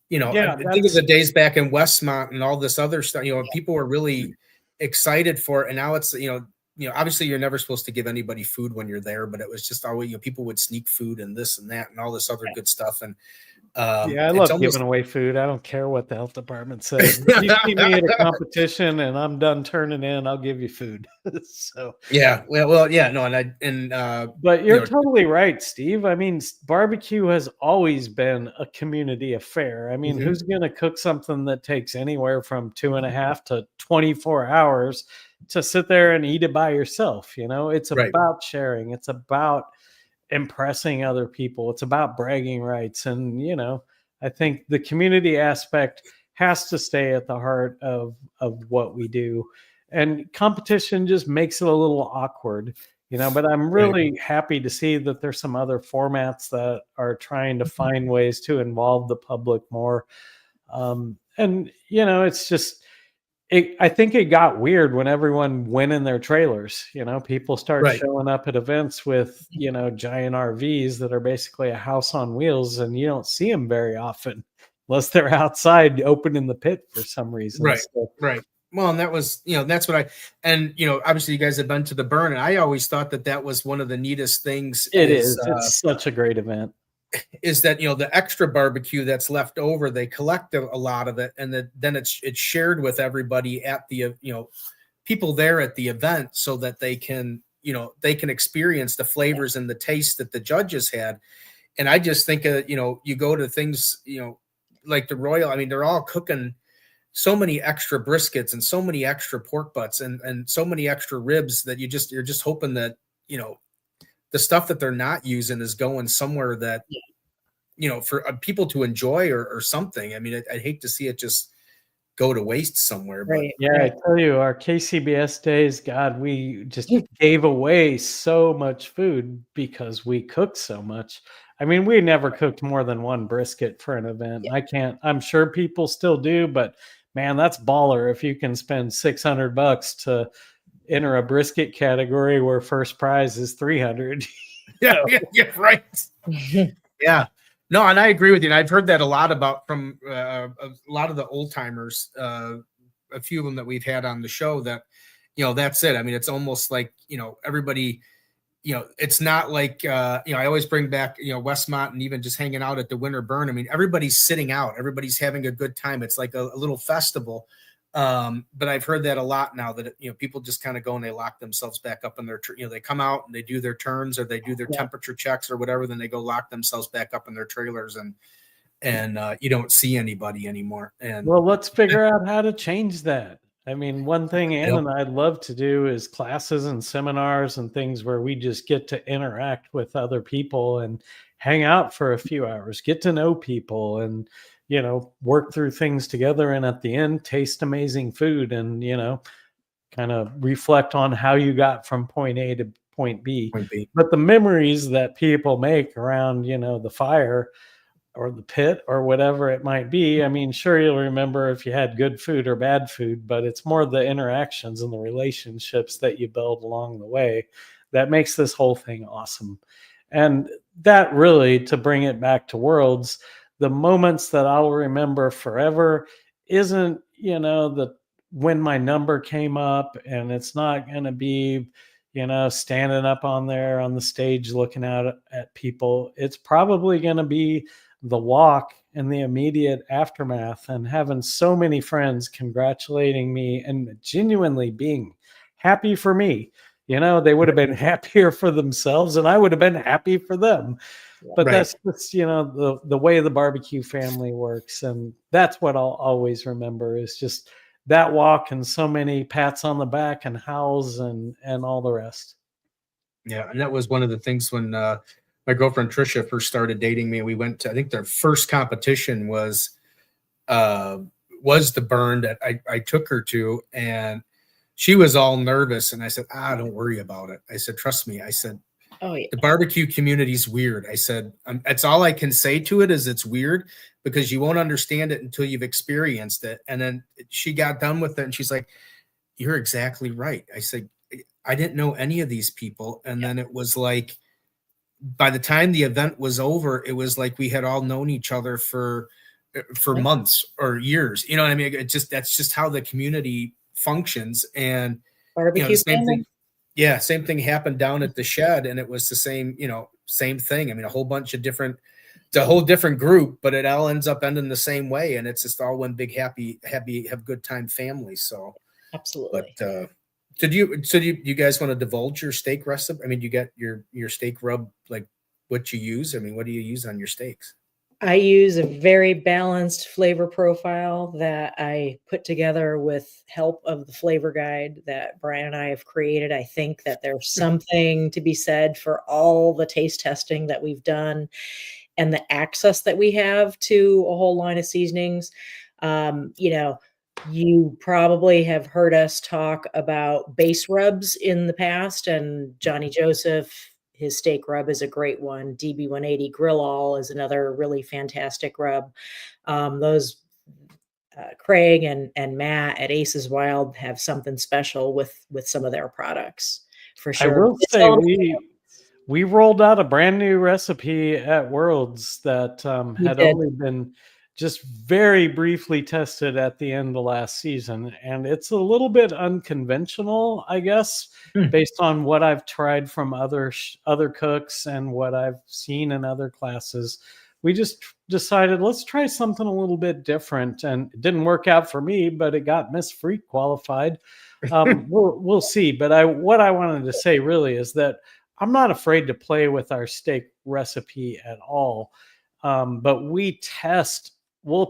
I think of the days back in Westmont and all this other stuff, people were really excited for it. And now it's, obviously you're never supposed to give anybody food when you're there, but it was just always, people would sneak food and this and that and all this other good stuff. And I love giving away food. I don't care what the health department says. If you see me at a competition and I'm done turning in, I'll give you food. So yeah, well, yeah, no, but you're totally right, Steve. I mean, barbecue has always been a community affair. I mean, who's going to cook something that takes anywhere from 2.5 to 24 hours to sit there and eat it by yourself? It's about sharing. It's about impressing other people. It's about bragging rights. And, I think the community aspect has to stay at the heart of what we do. And competition just makes it a little awkward, but I'm really happy to see that there's some other formats that are trying to find ways to involve the public more. And, it's just, I think it got weird when everyone went in their trailers. People start showing up at events with, giant RVs that are basically a house on wheels, and you don't see them very often unless they're outside open in the pit for some reason. Right. So, right. Well, and that was, that's what obviously you guys have been to the burn, and I always thought that was one of the neatest things. It's such a great event. Is that the extra barbecue that's left over, they collect a lot of it, and then it's shared with everybody at the people there at the event, so that they can experience the flavors and the taste that the judges had. And I just think you go to things like the Royal. I mean, they're all cooking so many extra briskets and so many extra pork butts and so many extra ribs that you're just hoping that the stuff that they're not using is going somewhere that, for people to enjoy or something. I mean, I'd hate to see it just go to waste somewhere. But I tell you, our KCBS days, God, we just gave away so much food because we cooked so much. I mean, we never cooked more than one brisket for an event. I'm sure people still do, but man, that's baller if you can spend $600 to enter a brisket category where first prize is 300. Yeah, right. Yeah. No, and I agree with you. And I've heard that a lot from a lot of the old timers, a few of them that we've had on the show, that, that's it. I mean, it's almost like, everybody, it's not like, I always bring back, Westmont and even just hanging out at the winter burn. I mean, everybody's sitting out, everybody's having a good time. It's like a little festival. But I've heard that a lot now, that, people just kind of go and they lock themselves back up in their, they come out and they do their turns or they do their temperature checks or whatever. Then they go lock themselves back up in their trailers and you don't see anybody anymore. And well, let's figure out how to change that. I mean, one thing Ann and I'd love to do is classes and seminars and things where we just get to interact with other people and hang out for a few hours, get to know people, and work through things together, and at the end taste amazing food and kind of reflect on how you got from point A to point B. But the memories that people make around the fire or the pit or whatever it might be. I mean, sure, you'll remember if you had good food or bad food, but it's more the interactions and the relationships that you build along the way that makes this whole thing awesome. And that really, to bring it back to Worlds, the moments that I'll remember forever isn't, the when my number came up, and it's not going to be, standing up on there on the stage looking out at people. It's probably going to be the walk and the immediate aftermath, and having so many friends congratulating me and genuinely being happy for me. They would have been happier for themselves, and I would have been happy for them. But Right. that's just, the way the barbecue family works. And that's what I'll always remember, is just that walk and so many pats on the back and howls and all the rest. Yeah, and that was one of the things when my girlfriend Trisha first started dating me. We went to, I think their first competition was the burn that I took her to, and she was all nervous. And I said, don't worry about it. I said, trust me. I said, Oh yeah. the barbecue community is weird. I said, that's all I can say to it, is it's weird, because you won't understand it until you've experienced it. And then she got done with it, and she's like, you're exactly right. I said, I didn't know any of these people. And then it was like, by the time the event was over, it was like we had all known each other for months or years. You know what I mean? That's just how the community functions. And Barbecue the same family. thing. Yeah, same thing happened down at the shed, and it was the same, same thing. I mean, a whole bunch of different, it's a whole different group, but it all ends up ending the same way, and it's just all one big happy, have good time family. So Absolutely. But do you guys want to divulge your steak recipe? I mean, you got your steak rub, like what you use? I mean, what do you use on your steaks? I use a very balanced flavor profile that I put together with help of the flavor guide that Brian and I have created. I think that there's something to be said for all the taste testing that we've done and the access that we have to a whole line of seasonings. You probably have heard us talk about base rubs in the past, and Johnny Joseph, his steak rub is a great one. DB180 Grill All is another really fantastic rub. Those Craig and Matt at Aces Wild have something special with some of their products for I sure. will say we rolled out a brand new recipe at Worlds that had only been just very briefly tested at the end of last season. And it's a little bit unconventional, I guess, based on what I've tried from other cooks and what I've seen in other classes. We just decided, let's try something a little bit different. And it didn't work out for me, but it got Miss Freak qualified. We'll see. But what I wanted to say really is that I'm not afraid to play with our steak recipe at all. But we'll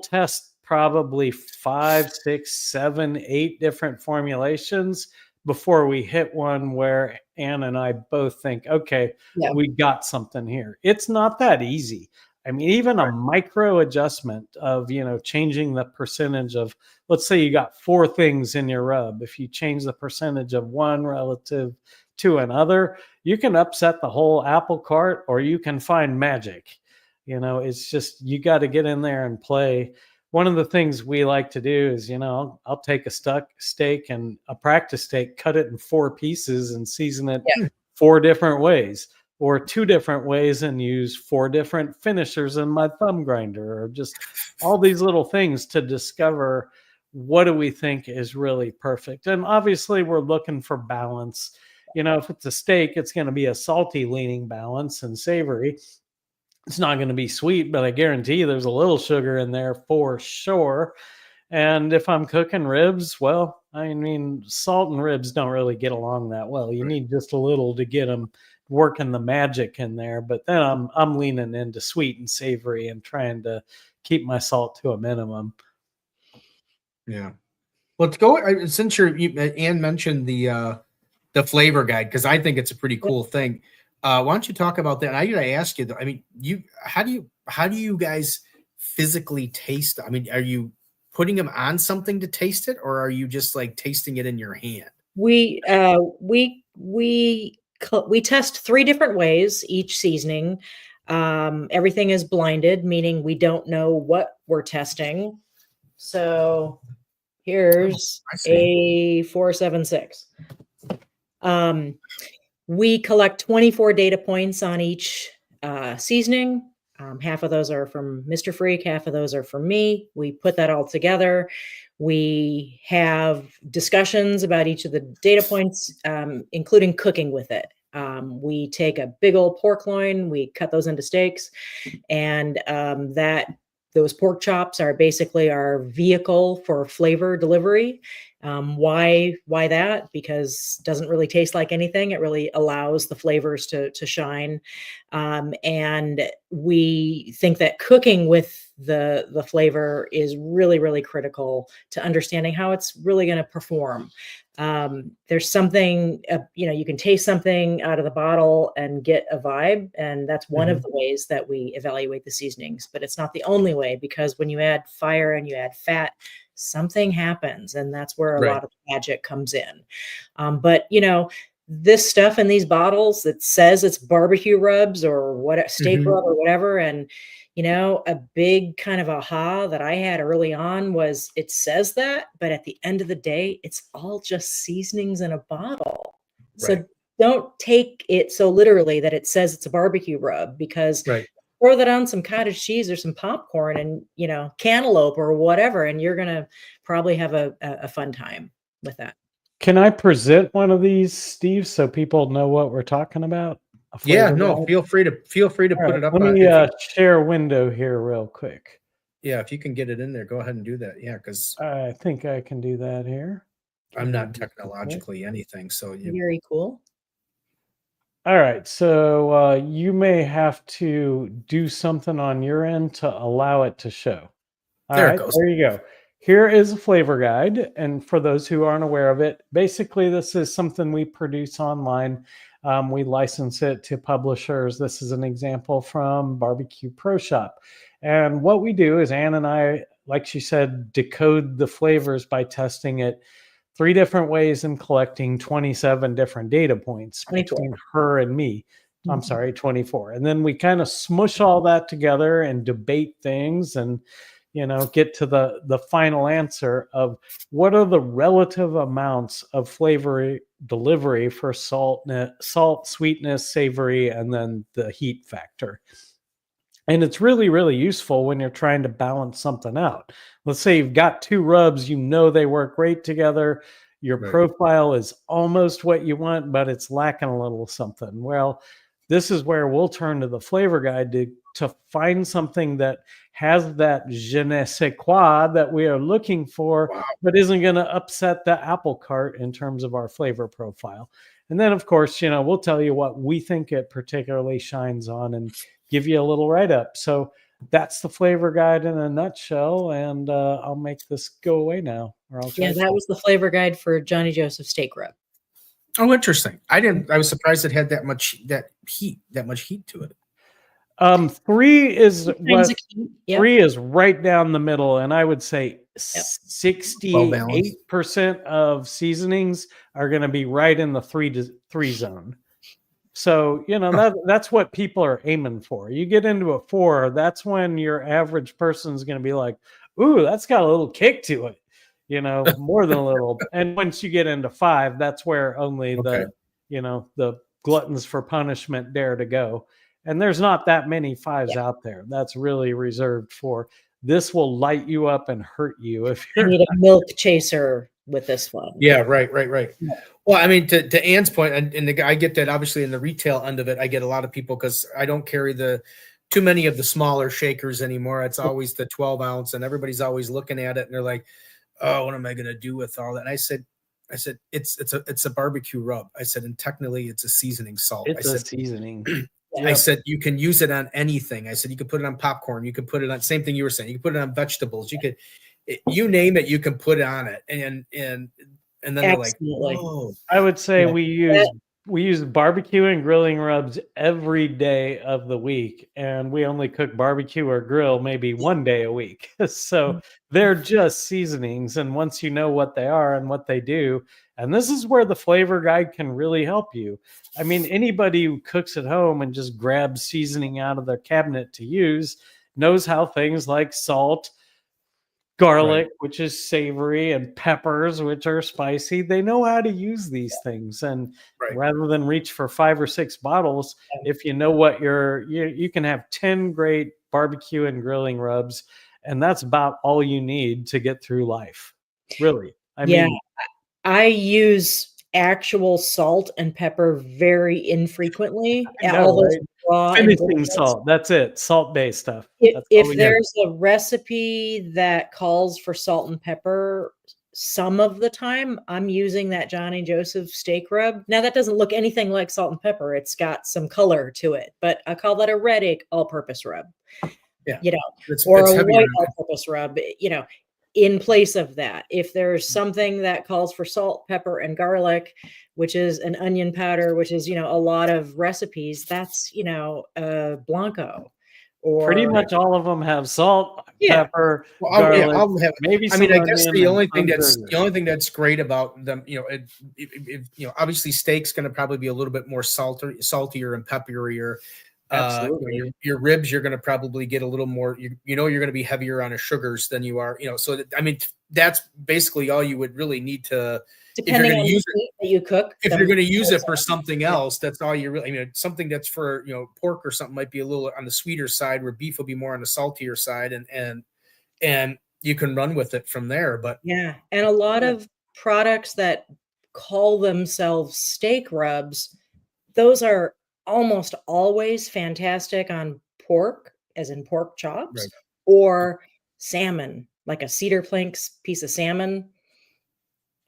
test probably 5, 6, 7, 8 different formulations before we hit one where Ann and I both think, okay, we got something here. It's not that easy. I mean, even a micro adjustment of, changing the percentage of, let's say you got 4 things in your rub. If you change the percentage of one relative to another, you can upset the whole apple cart, or you can find magic. It's just, you got to get in there and play. One of the things we like to do is, I'll take a stuck steak and a practice steak, cut it in 4 pieces and season it 4 different ways, or 2 different ways, and use 4 different finishers in my thumb grinder, or just all these little things to discover what do we think is really perfect. And obviously we're looking for balance. If it's a steak, it's going to be a salty leaning balance and savory. It's not going to be sweet, but I guarantee you there's a little sugar in there for sure. And if I'm cooking ribs, well, I mean, salt and ribs don't really get along that well. You need just a little to get them working the magic in there. But then I'm leaning into sweet and savory and trying to keep my salt to a minimum. Yeah. Well, since Ann mentioned the flavor guide, because I think it's a pretty cool thing. Why don't you talk about that? And I got to ask you, though, I mean, how do you guys physically taste? I mean, are you putting them on something to taste it, or are you just like tasting it in your hand? We test 3 different ways each seasoning. Everything is blinded, meaning we don't know what we're testing. So here's I see. A476. We collect 24 data points on each seasoning. Half of those are from Mr. Freak, half of those are from me. We put that all together. We have discussions about each of the data points, including cooking with it. We take a big old pork loin, we cut those into steaks, and those pork chops are basically our vehicle for flavor delivery. Why that? Because it doesn't really taste like anything. It really allows the flavors to shine. And we think that cooking with the flavor is really, really critical to understanding how it's really going to perform. There's something, you can taste something out of the bottle and get a vibe. And that's one of the ways that we evaluate the seasonings, but it's not the only way, because when you add fire and you add fat, something happens. And that's where a lot of the magic comes in. But this stuff in these bottles that says it's barbecue rubs or what steak rub or whatever. And, a big kind of aha that I had early on was it says that, but at the end of the day, it's all just seasonings in a bottle. Right. So don't take it so literally that it says it's a barbecue rub, because throw that on some cottage cheese or some popcorn and, cantaloupe or whatever, and you're going to probably have a fun time with that. Can I present one of these, Steve, so people know what we're talking about? Yeah, no, feel free to put it up. Let me share a window here real quick. Yeah, if you can get it in there, go ahead and do that. Yeah, because I think I can do that here. I'm not technologically anything, so very cool. All right, so you may have to do something on your end to allow it to show. There it goes. There you go. Here is a flavor guide, and for those who aren't aware of it, basically this is something we produce online. We license it to publishers. This is an example from Barbecue Pro Shop. And what we do is Ann and I, like she said, decode the flavors by testing it 3 different ways and collecting 27 different data points 24. Between her and me. I'm sorry, 24. And then we kind of smush all that together and debate things and get to the final answer of what are the relative amounts of flavor delivery for salt, sweetness, savory, and then the heat factor. And it's really, really useful when you're trying to balance something out. Let's say you've got 2 rubs, they work great together. Your profile is almost what you want, but it's lacking a little something. Well, this is where we'll turn to the flavor guide to find something that has that je ne sais quoi that we are looking for, but isn't going to upset the apple cart in terms of our flavor profile. And then, of course, we'll tell you what we think it particularly shines on and give you a little write-up. So that's the flavor guide in a nutshell, and I'll make this go away now. That was the flavor guide for Johnny Joseph steak rub. Oh, interesting. I was surprised it had that much heat to it. 3 is what 3 is right down the middle, and I would say 68% of seasonings are going to be right in the 3 to 3 zone. So that's what people are aiming for. You get into a 4, that's when your average person is going to be like, "Ooh, that's got a little kick to it," more than a little. And once you get into 5, that's where only the gluttons for punishment dare to go. And there's not that many 5s out there. That's really reserved for this will light you up and hurt you if you need a milk chaser with this one. Yeah, right. Yeah. Well, I mean, to Ann's point, and I get that obviously in the retail end of it, I get a lot of people because I don't carry too many of the smaller shakers anymore. It's always the 12 ounce, and everybody's always looking at it and they're like, "Oh, what am I going to do with all that?" And I said, it's a barbecue rub. I said, and technically it's a seasoning salt. It's a seasoning. I said, you can use it on anything. I said, you could put it on popcorn. You could put it on, same thing you were saying. You could put it on vegetables. You name it, you can put it on it. And then they're like, "Oh." I would say we use barbecue and grilling rubs every day of the week. And we only cook barbecue or grill maybe 1 day a week. So they're just seasonings. And once you know what they are and what they do, And this is where the flavor guide can really help you. I mean, anybody who cooks at home and just grabs seasoning out of their cabinet to use knows how things like salt, garlic, which is savory, and peppers, which are spicy. They know how to use these things. And rather than reach for 5 or 6 bottles, if you know what you can have 10 great barbecue and grilling rubs, and that's about all you need to get through life. Really. I mean, I use actual salt and pepper very infrequently. All those raw finishing salt. That's it. Salt-based stuff. If there's a recipe that calls for salt and pepper, some of the time I'm using that Johnny Joseph steak rub. Now that doesn't look anything like salt and pepper. It's got some color to it, but I call that a red egg all-purpose rub. Yeah. You know, it's or a white all-purpose rub, you know, in place of that. If there's something that calls for salt, pepper, and garlic, which is an onion powder, which is, you know, a lot of recipes, that's, you know, Blanco. Or pretty much all of them have salt, pepper, garlic. Maybe I mean, I guess the only thing that's great about them, you know, you know, obviously steak's going to probably be a little bit more saltier and pepperier. Absolutely. Your ribs, you're going to probably get a little more, you know, you're going to be heavier on the sugars than you are, you know, so that, I mean, that's basically all you would really need to, depending on the meat that you cook. If you're going to use it for something else, that's all you really, I mean, something that's for, you know, pork or something might be a little on the sweeter side, where beef will be more on the saltier side, and you can run with it from there. But yeah. And a lot of products that call themselves steak rubs, those are almost always fantastic on pork, as in pork chops, or salmon, like a cedar planks piece of salmon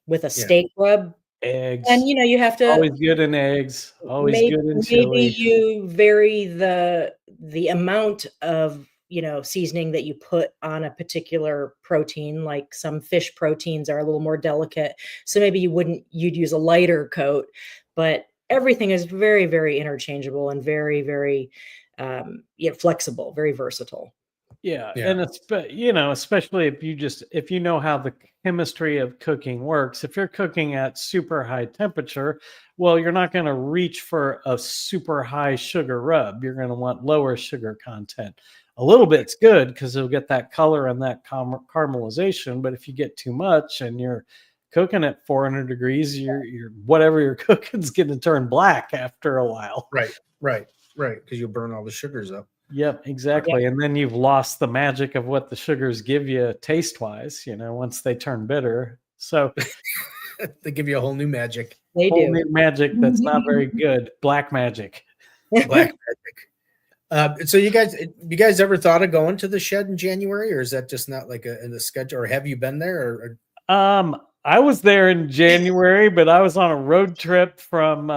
with a steak rub. Eggs. And, you know, you have to always good in eggs, always good in chili. Maybe you vary the amount of, you know, seasoning that you put on a particular protein. Like some fish proteins are a little more delicate, so maybe you'd use a lighter coat, but everything is very, very interchangeable and very, very flexible, very versatile. Yeah. And it's, you know, especially if you know how the chemistry of cooking works, if you're cooking at super high temperature, well, you're not going to reach for a super high sugar rub. You're going to want lower sugar content. A little bit's good because you'll get that color and that caramelization. But if you get too much and you're cooking at 400 degrees, your whatever you're cooking is going to turn black after a while. Right. Because you'll burn all the sugars up. Yep, exactly. Yep. And then you've lost the magic of what the sugars give you taste-wise, you know, once they turn bitter. So they give you a whole new magic. They do. New magic that's not very good. Black magic. Black magic. So you guys ever thought of going to the shed in January, or is that just not like in the schedule, or have you been there? Or I was there in January, but I was on a road trip from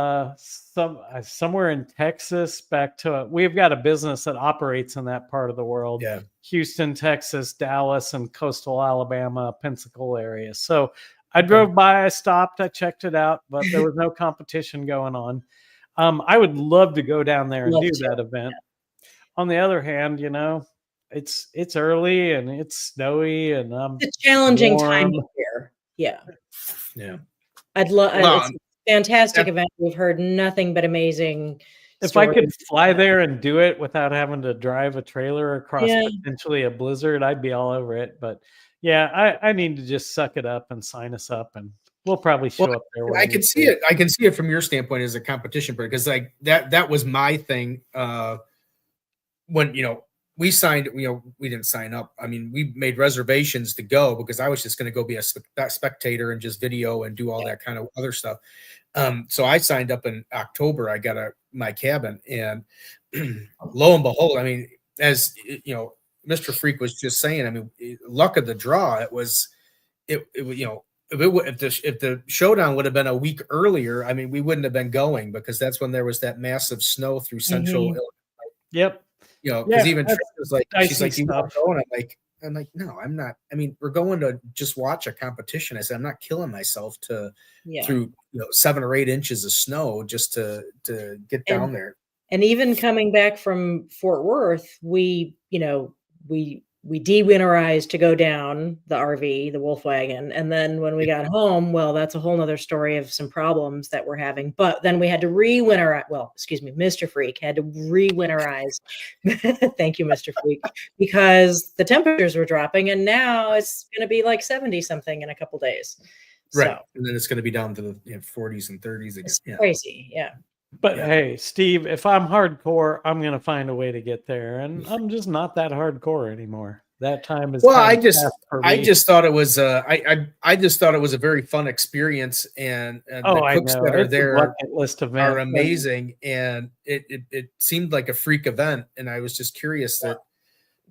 somewhere in Texas back to we've got a business that operates in that part of the world. Yeah. Houston, Texas, Dallas, and coastal Alabama, Pensacola area. So I drove by, I stopped, I checked it out, but there was no competition going on. I would love to go down there and do that event. On the other hand, you know, it's early and it's snowy and it's a challenging time of year. Yeah. I'd love. It's a fantastic event. We've heard nothing but amazing. If I could fly there and do it without having to drive a trailer across potentially a blizzard, I'd be all over it. But yeah, I need to just suck it up and sign us up, and we'll probably show up there. I can see it. I can see it from your standpoint as a competition, because like that was my thing. When, you know, we signed, you know, we didn't sign up. I mean, we made reservations to go because I was just going to go be a spectator and just video and do all that kind of other stuff. So I signed up in October. I got my cabin, and lo and behold, I mean, as you know, Mr. Freak was just saying, I mean, luck of the draw. It was, you know, if the showdown would have been a week earlier, I mean, we wouldn't have been going, because that's when there was that massive snow through central Illinois. Yep. You know, because even Trish was like, she's like, you want to go? And I'm like, no, I'm not. I mean, we're going to just watch a competition. I said, I'm not killing myself through, you know, 7 or 8 inches of snow just to get down there. And even coming back from Fort Worth, we we de-winterized to go down the RV, the Volkswagen. And then when we got home, well, that's a whole nother story of some problems that we're having. But then we had to re-winterize. Well, excuse me, Mr. Freak had to re-winterize. Thank you, Mr. Freak, because the temperatures were dropping, and now it's going to be like 70 something in a couple days. Right. So, And then it's going to be down to the 40s and 30s again. it's crazy. Yeah. But hey, Steve, if I'm hardcore, I'm going to find a way to get there. And I'm just not that hardcore anymore. That time is Well, I just thought it was I just thought it was a very fun experience, and the cooks that are there list are amazing, and it seemed like a freak event, and I was just curious that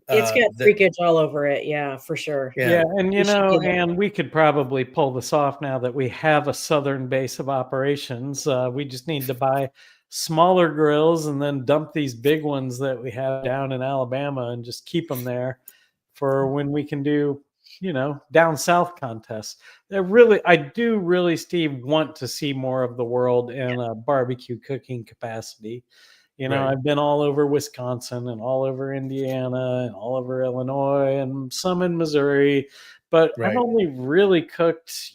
it's got freakage all over it. Yeah, for sure. Yeah. And and we could probably pull this off now that we have a southern base of operations. We just need to buy smaller grills and then dump these big ones that we have down in Alabama and just keep them there for when we can do, down south contests. I do really, Steve, want to see more of the world in a barbecue cooking capacity. I've been all over Wisconsin and all over Indiana and all over Illinois and some in Missouri, but I've only really cooked,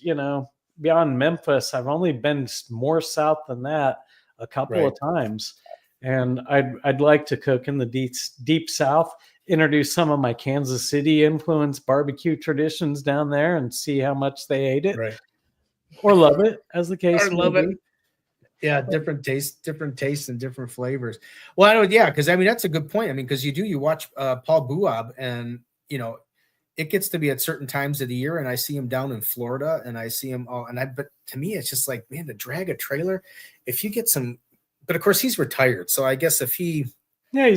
beyond Memphis. I've only been more south than that a couple of times. And I'd like to cook in the deep south, introduce some of my Kansas City influenced barbecue traditions down there and see how much they ate it or love it, as the case may be. Yeah, different tastes and different flavors. Well, I know, because that's a good point. Because you watch Paul Buab, and it gets to be at certain times of the year, and I see him down in Florida, and I see him all, but to me, it's just like, man, to drag a trailer, if you get some, but of course he's retired, so I guess if he's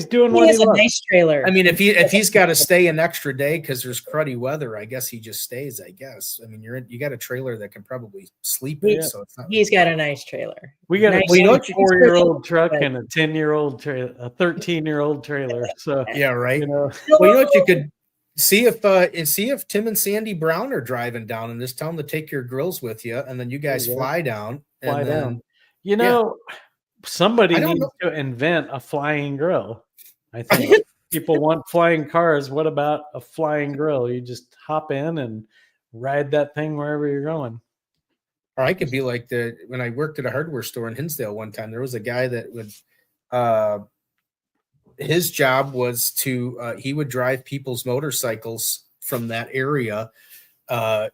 doing what he loves. A nice trailer. If he's got to stay an extra day because there's cruddy weather, I guess he just stays. I guess. You got a trailer that can probably sleep in, so it's not. He's got a nice trailer. We got a 4-year-old truck and a 10-year-old trailer, a 13-year-old trailer. So yeah, right. Well, what you could see if Tim and Sandy Brown are driving down, and just tell them to take your grills with you, and then you guys fly down. Somebody needs to invent a flying grill. I think people want flying cars. What about a flying grill? You just hop in and ride that thing wherever you're going. Or I could be like when I worked at a hardware store in Hinsdale one time, there was a guy that would, his job was he would drive people's motorcycles from that area.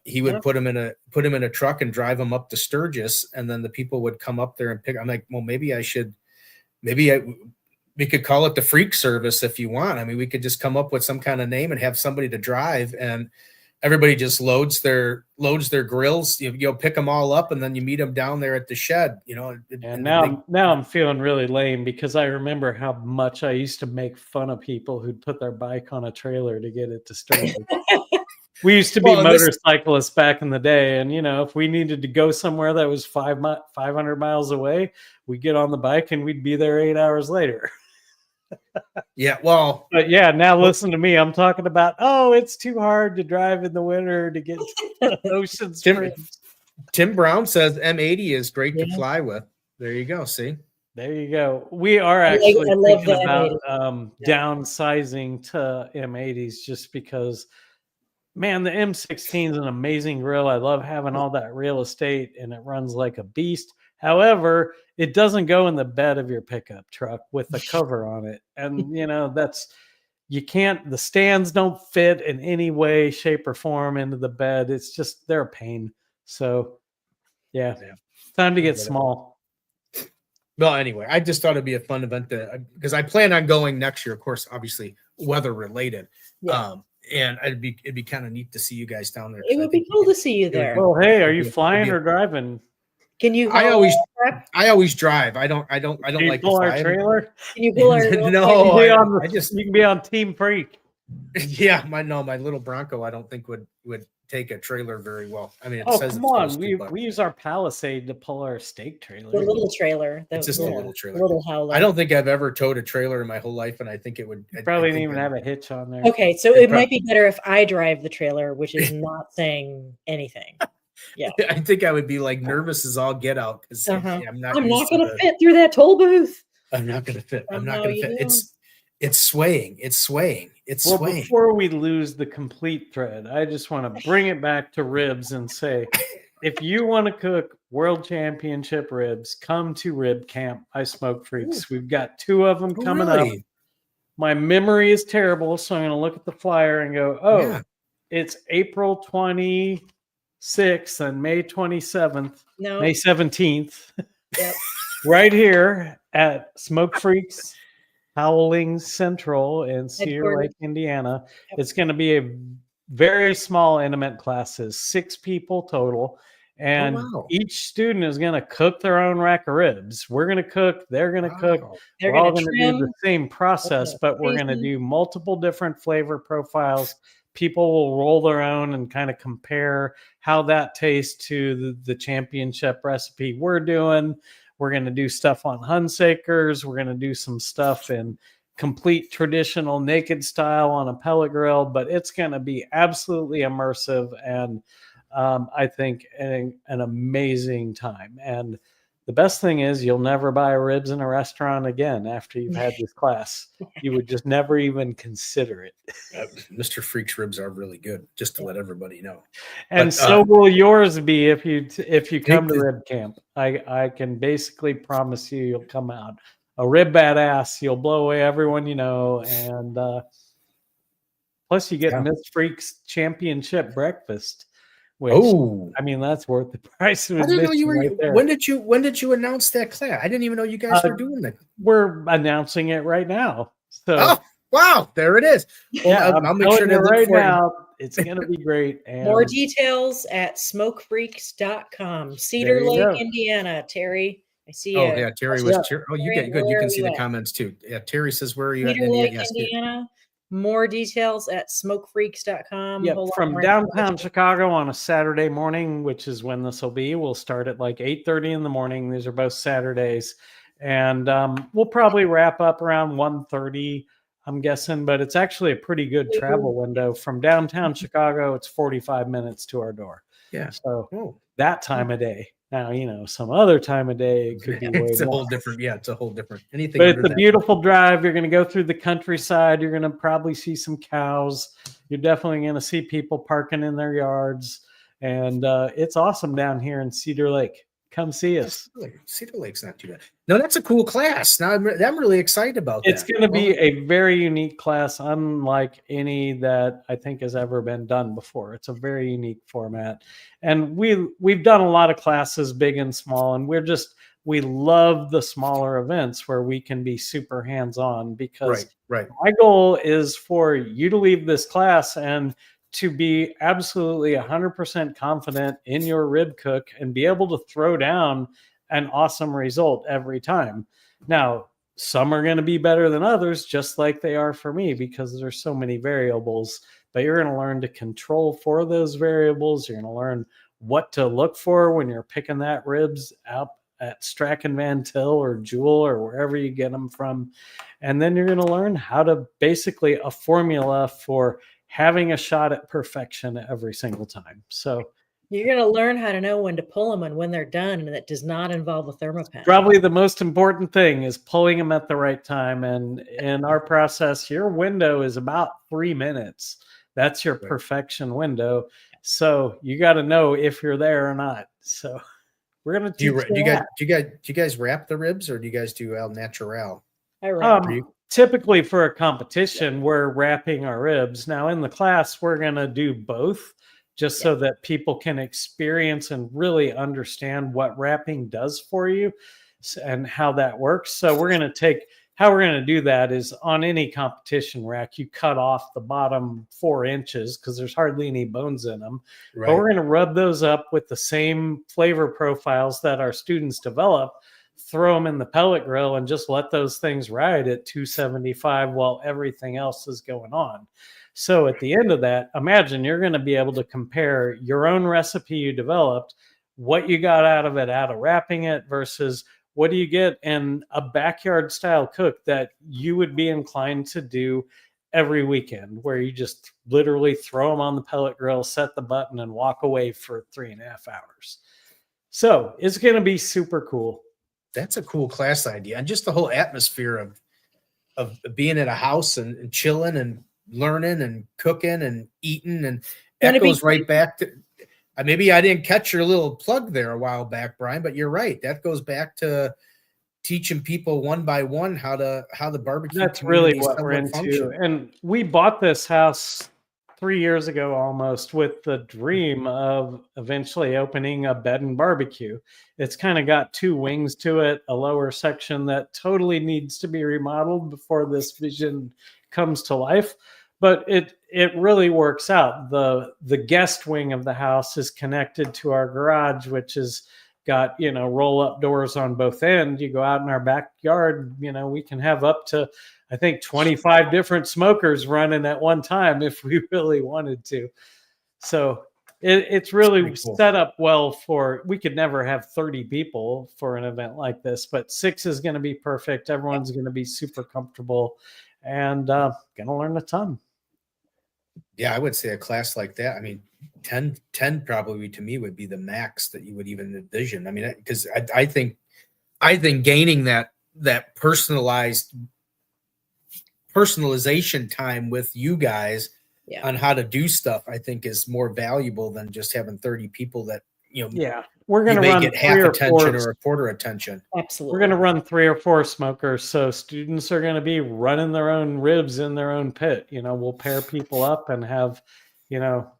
He would put him in a truck and drive them up to Sturgis, and then the people would come up there and pick. I'm like, well, we could call it the Freak Service if you want. We could just come up with some kind of name and have somebody to drive, and everybody just loads their grills. You'll pick them all up, and then you meet them down there at the shed. And now I'm feeling really lame because I remember how much I used to make fun of people who'd put their bike on a trailer to get it to Sturgis. We used to be motorcyclists back in the day, and if we needed to go somewhere that was 500 miles away, we'd get on the bike and we'd be there 8 hours later. Yeah, well, but now listen to me. I'm talking about it's too hard to drive in the winter to get to Ocean Springs. Tim Brown says M80 is great to fly with. There you go. See, there you go. We are actually thinking about downsizing to M80s just because. Man, the M16 is an amazing grill. I love having all that real estate, and it runs like a beast. However, it doesn't go in the bed of your pickup truck with the cover on it. And, the stands don't fit in any way, shape, or form into the bed. It's just, they're a pain. So, time to get small. Well, anyway, I just thought it'd be a fun event because I plan on going next year, of course, obviously weather related. Yeah. And it'd be kind of neat to see you guys down there. It would be cool to see you there. Well, hey, are you flying or driving? Can you? I always drive. I don't like pull our trailer. Can you pull our? No, you can be on Team Freak. Yeah, my little Bronco. I don't think would take a trailer very well. It says come on, we use our Palisade to pull our steak trailer. The little trailer. It's just a little trailer. Little howler. I don't think I've ever towed a trailer in my whole life, and I think it would. Probably didn't even have a hitch on there. Okay, so it might be better if I drive the trailer, which is not saying anything. Yeah, I think I would be like nervous as all get out because I'm not going to fit through that toll booth. I'm not going to fit. I'm not going to fit. It's swaying. It's swaying. It's Well, swaying. before we lose the complete thread, I just want to bring it back to ribs and say, if you want to cook world championship ribs, come to Rib Camp by Smoke Freaks. We've got 2 of them coming up. Really? My memory is terrible, so I'm going to look at the flyer and go, Yeah. it's April 26th and May 27th, No. May 17th, Yep. right here at Smoke Freaks Howling Central in Cedar Headquarters. Lake, Indiana. Yep. It's going to be a very small, intimate classes, 6 people total. And wow. each student is going to cook their own rack of ribs. We're going to cook. They're going to cook. Wow. They're We're all going going to to do the same process, but we're going to season. do multiple different flavor profiles. People will roll their own and kind of compare how that tastes to the championship recipe we're doing. We're going to do stuff on Hunsakers. We're going to do some stuff in complete traditional naked style on a pellet grill, but it's going to be absolutely immersive and I think an amazing time. And the best thing is you'll never buy ribs in a restaurant again after you've had this class. You would just never even consider it. Mr. Freak's ribs are really good, just to let everybody know. And But, so will yours be if you come to Thank you. Rib Camp. I can basically promise you'll come out a rib badass. You'll blow away everyone you know, and plus you get Miss Freak's championship breakfast. Which, I mean, that's worth the price of I didn't know admission you were. right there. When did you announce that class? I didn't even know you guys were doing that. We're announcing it right now. So, oh wow, there it is. Well, yeah, I'll make sure to look right for it. now. It's going to be great. And more details at smokefreaks.com. Cedar There you Lake, go. Indiana. Terry, I see you. Oh yeah, Terry was. Yeah. Oh, you Terry, get good. You where can are see you the at? comments too. Yeah, Terry says, "Where are you Cedar at?" Lake, Yes, Indiana. More details at smokefreaks.com. Yep, from downtown Chicago on a Saturday morning, which is when this will be. We'll start at like 8:30 in the morning. These are both Saturdays. And we'll probably wrap up around 1:30, I'm guessing. But it's actually a pretty good travel window. From downtown Chicago, it's 45 minutes to our door. Yeah. So that time of day. Now, you know, some other time of day, it could be way it's a more. whole different. Yeah, it's a whole different. Anything. But it's a beautiful drive. You're going to go through the countryside. You're going to probably see some cows. You're definitely going to see people parking in their yards. And it's awesome down here in Cedar Lake. Come see us. Cedar Lake's not too bad. No, that's a cool class. Now I'm really excited about that. It's going to be a very unique class, unlike any that I think has ever been done before. It's a very unique format. And we've done a lot of classes, big and small, and we love the smaller events where we can be super hands-on because right. My goal is for you to leave this class and to be absolutely 100% confident in your rib cook and be able to throw down an awesome result every time. Now, some are going to be better than others, just like they are for me, because there's so many variables, but you're going to learn to control for those variables. You're going to learn what to look for when you're picking that ribs out at Strachan Van Til or Jewel or wherever you get them from. And then you're going to learn how to basically a formula for having a shot at perfection every single time. So you're going to learn how to know when to pull them and when they're done, and that does not involve a thermopan. Probably the most important thing is pulling them at the right time. And in our process, your window is about 3 minutes. That's your perfection window. So you got to know if you're there or not. So we're going to teach do you guys wrap the ribs, or do you guys do al natural? I wrap. Typically for a competition, we're wrapping our ribs. Now in the class, we're going to do both just so that people can experience and really understand what wrapping does for you and how that works. So we're going to take, how we're going to do that is on any competition rack, you cut off the bottom 4 inches because there's hardly any bones in them. Right. But we're going to rub those up with the same flavor profiles that our students develop, throw them in the pellet grill and just let those things ride at 275 while everything else is going on. So at the end of that, imagine you're going to be able to compare your own recipe you developed, what you got out of it, out of wrapping it, versus what do you get in a backyard style cook that you would be inclined to do every weekend, where you just literally throw them on the pellet grill, set the button, and walk away for 3.5 hours. So it's going to be super cool. That's a cool class idea. And just the whole atmosphere of being at a house and chilling and learning and cooking and eating, and Gonna that be goes right back to. Maybe I didn't catch your little plug there a while back, Brian, but you're right. That goes back to teaching people one by one how the barbecue. That's really community what we're into. function. And we bought this house 3 years ago almost with the dream of eventually opening a bed and barbecue. It's kind of got two wings to it, a lower section that totally needs to be remodeled before this vision comes to life. But it really works out. The guest wing of the house is connected to our garage, which is got, roll up doors on both ends. You go out in our backyard, we can have up to, I think, 25 different smokers running at one time if we really wanted to. So it's really cool. set up well for, we could never have 30 people for an event like this, but 6 is going to be perfect. Everyone's going to be super comfortable and going to learn a ton. Yeah, I would say a class like that. 10 probably to me would be the max that you would even envision. Because I think gaining that personalization time with you guys on how to do stuff, I think is more valuable than just having 30 people that, we're going to run get half attention or a quarter attention. Absolutely. We're going to run 3 or 4 smokers. So students are going to be running their own ribs in their own pit. We'll pair people up and have,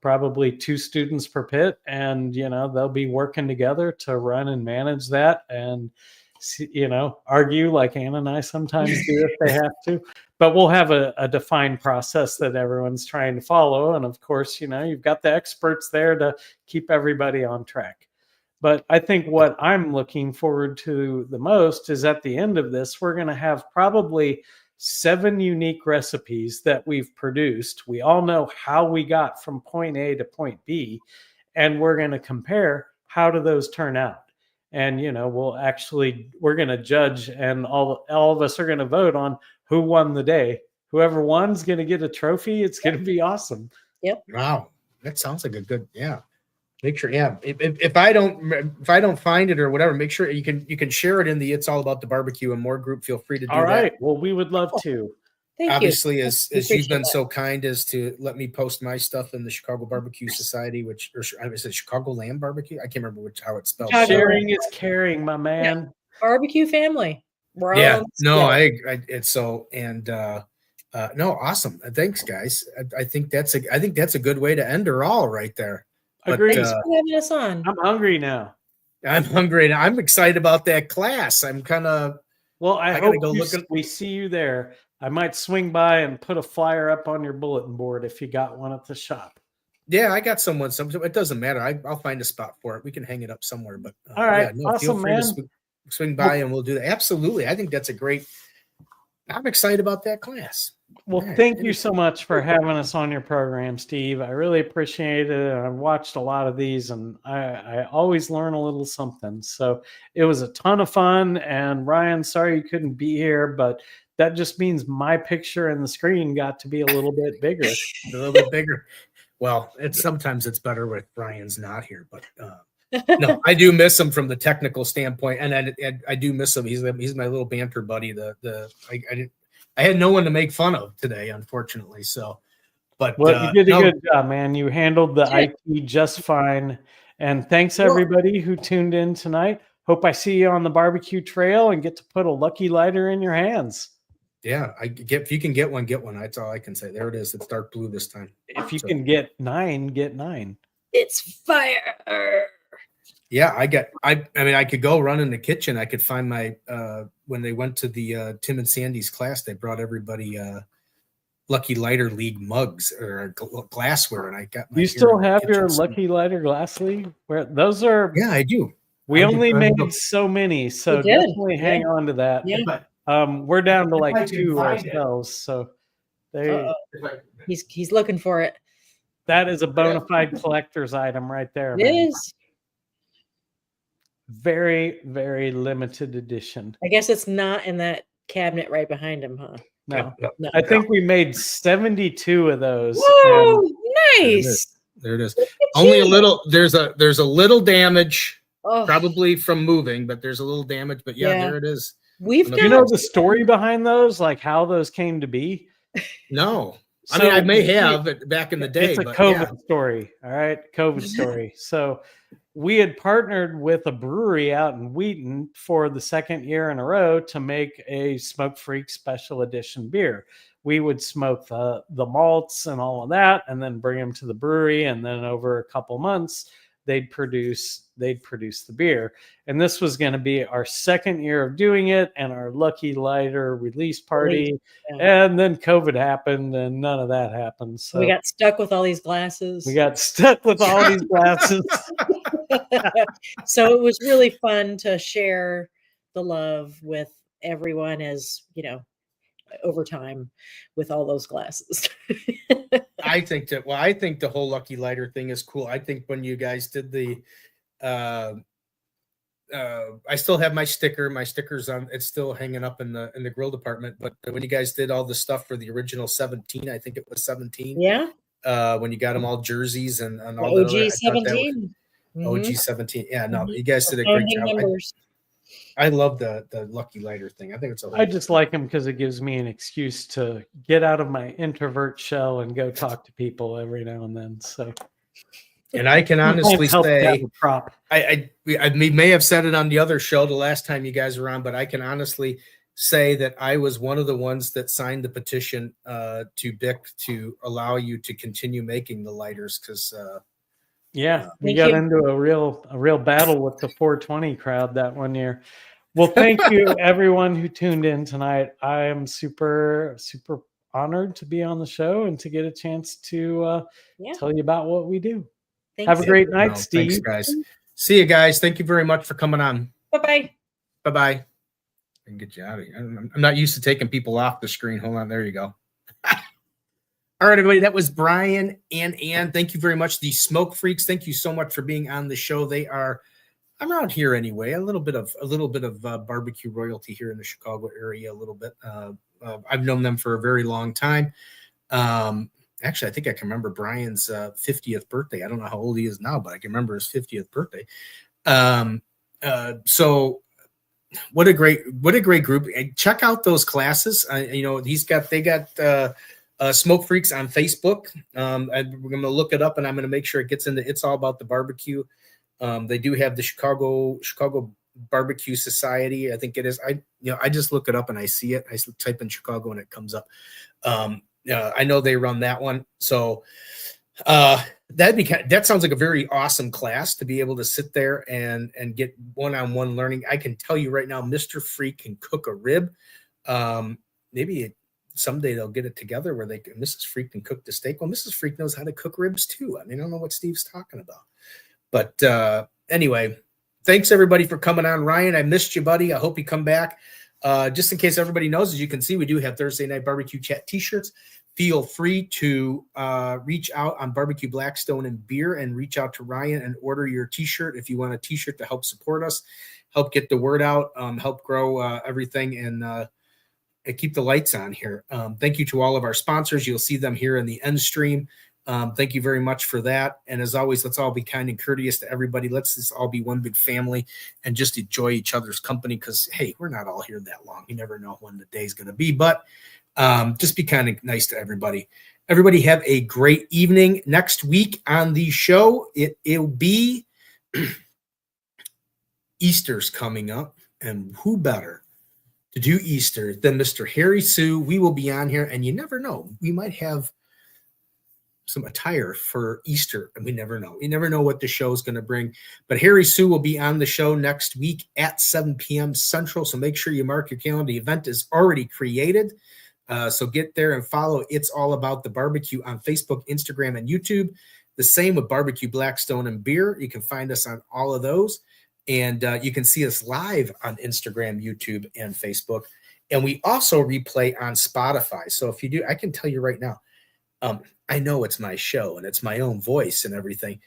probably 2 students per pit, and, they'll be working together to run and manage that and, argue like Anna and I sometimes do if they have to. But we'll have a defined process that everyone's trying to follow. And of course, you've got the experts there to keep everybody on track. But I think what I'm looking forward to the most is at the end of this, we're going to have probably 7 unique recipes that we've produced. We all know how we got from point A to point B, and we're going to compare how do those turn out. And, we're going to judge, and all of us are going to vote on who won the day. Whoever won's going to get a trophy. It's going to be awesome. Yep. Wow. That sounds like a good, Make sure, If I don't find it or whatever, make sure you can share it in the It's All About the Barbecue and More group. Feel free to do that. All right. Well, we would love to. Thank Obviously, you. as you've been so kind as to let me post my stuff in the Chicago Barbecue Society, or is it Chicago Lamb Barbecue? I can't remember how it's spelled. Sharing is caring, my man. Yeah. Barbecue family. We're all it's so, and no, awesome. Thanks, guys. I think that's a good way to end her all right there. Agreed. Thanks for having us on. I'm hungry now. I'm hungry. I'm excited about that class. I'm kind of. Well, I hope we see you there. I might swing by and put a flyer up on your bulletin board if you got one at the shop. Yeah, I got someone. It doesn't matter. I'll find a spot for it. We can hang it up somewhere. But all right, awesome, feel free man. to swing by and we'll do that. Absolutely. I think that's a great. I'm excited about that class. Well, thank you so much for having us on your program, Steve. I really appreciate it. I've watched a lot of these, and I always learn a little something. So it was a ton of fun. And Ryan, sorry you couldn't be here, but that just means my picture and the screen got to be a little bit bigger. A little bit bigger. Well, sometimes it's better with Brian's not here, but no, I do miss him from the technical standpoint, and I do miss him. He's my little banter buddy. I had no one to make fun of today, unfortunately. So, but you did a good job, man. You handled the IT just fine. And thanks everybody who tuned in tonight. Hope I see you on the barbecue trail and get to put a lucky lighter in your hands. Yeah, if you can get one, get one. That's all I can say. There it is. It's dark blue this time. If you can get 9, get 9. It's fire. Yeah, I could go run in the kitchen. I could find my when they went to the Tim and Sandy's class, they brought everybody Lucky Lighter League mugs or glassware, and I got. You still have your Lucky Lighter Glass League? Where those are? Yeah, I do. We only made so many, so definitely hang on to that. Yeah. We're down to like 2 ourselves, so he's looking for it. That is a bona fide collector's item right there. It is. Very, very limited edition. I guess it's not in that cabinet right behind him, huh? No. I think we made 72 of those. Whoa, nice. There it is. Only a little. There's a little damage, probably from moving, but there's a little damage. But there it is. We've got. You know the story behind those, like how those came to be? No. I mean, I may So have it back in the day, it's a but COVID story. All right. COVID story. So we had partnered with a brewery out in Wheaton for the second year in a row to make a Smoke Freak special edition beer. We would smoke the malts and all of that, and then bring them to the brewery. And then over a couple months, they'd produce the beer. And this was going to be our second year of doing it and our Lucky Lighter release party. Yeah. And then COVID happened and none of that happened. So We got stuck with all these glasses. we got stuck with all these glasses. So it was really fun to share the love with everyone as, over time with all those glasses. I think the whole Lucky Lighter thing is cool. I think when you guys did the I still have my sticker. My sticker's on. It's still hanging up in the grill department. But when you guys did all the stuff for the original 17, I think it was 17. Yeah. When you got them all jerseys and all The that. OG 17. OG 17. Yeah, no, you guys did a great job. I love the Lucky Lighter thing. I think it's I just like them because it gives me an excuse to get out of my introvert shell and go talk to people every now and then. So, and I can honestly say, I may have said it on the other show the last time you guys were on, but I can honestly say that I was one of the ones that signed the petition to BIC to allow you to continue making the lighters because. We got into a real battle with the 420 crowd that one year. Well, thank you everyone who tuned in tonight. I am super, super honored to be on the show and to get a chance to tell you about what we do. Have a great night, Steve. Thanks, guys. See you guys. Thank you very much for coming on. Bye-bye. Bye-bye. I can get you out of here. I'm not used to taking people off the screen. Hold on. There you go. All right, everybody. That was Brian and Ann. Thank you very much. The Smoke Freaks. Thank you so much for being on the show. They are around here anyway. A little bit of barbecue royalty here in the Chicago area. A little bit. I've known them for a very long time. Actually, I think I can remember Brian's 50th birthday. I don't know how old he is now, but I can remember his 50th birthday. So what a great group. Check out those classes. They got Smoke Freaks on Facebook. We're going to look it up, and I'm going to make sure it gets into It's All About the Barbecue. They do have the Chicago Barbecue Society. I think it is. I just look it up and I see it. I type in Chicago and it comes up. I know they run that one. So that sounds like a very awesome class to be able to sit there and get one-on-one learning. I can tell you right now, Mr. Freak can cook a rib. Maybe someday they'll get it together where Mrs. Freak can cook the steak. Well, Mrs. Freak knows how to cook ribs too. I mean, I don't know what Steve's talking about. But anyway, thanks everybody for coming on. Ryan, I missed you, buddy. I hope you come back. Just in case everybody knows, as you can see, we do have Thursday Night Barbecue Chat t-shirts. Feel free to reach out on Barbecue Blackstone and Beer and reach out to Ryan and order your t-shirt if you want a t-shirt to help support us, help get the word out, help grow everything, and keep the lights on here. Thank you to all of our sponsors. You'll see them here in the end stream. Thank you very much for that. And as always, let's all be kind and courteous to everybody. Let's just all be one big family and just enjoy each other's company because, hey, we're not all here that long. You never know when the day's going to be, but just be kind of nice to everybody. Everybody have a great evening. Next week on the show, it'll be Easter's coming up, and who better to do Easter than Mr. Harry Sue? We will be on here, and you never know. We might have some attire for Easter, and we never know. You never know what the show is going to bring. But Harry Sue will be on the show next week at 7 p.m. Central, so make sure you mark your calendar. The event is already created, so get there and follow It's All About the Barbecue on Facebook, Instagram, and YouTube. The same with Barbecue Blackstone and Beer. You can find us on all of those. And you can see us live on Instagram, YouTube, and Facebook. And we also replay on Spotify. So if you do, I can tell you right now, I know it's my show and it's my own voice and everything.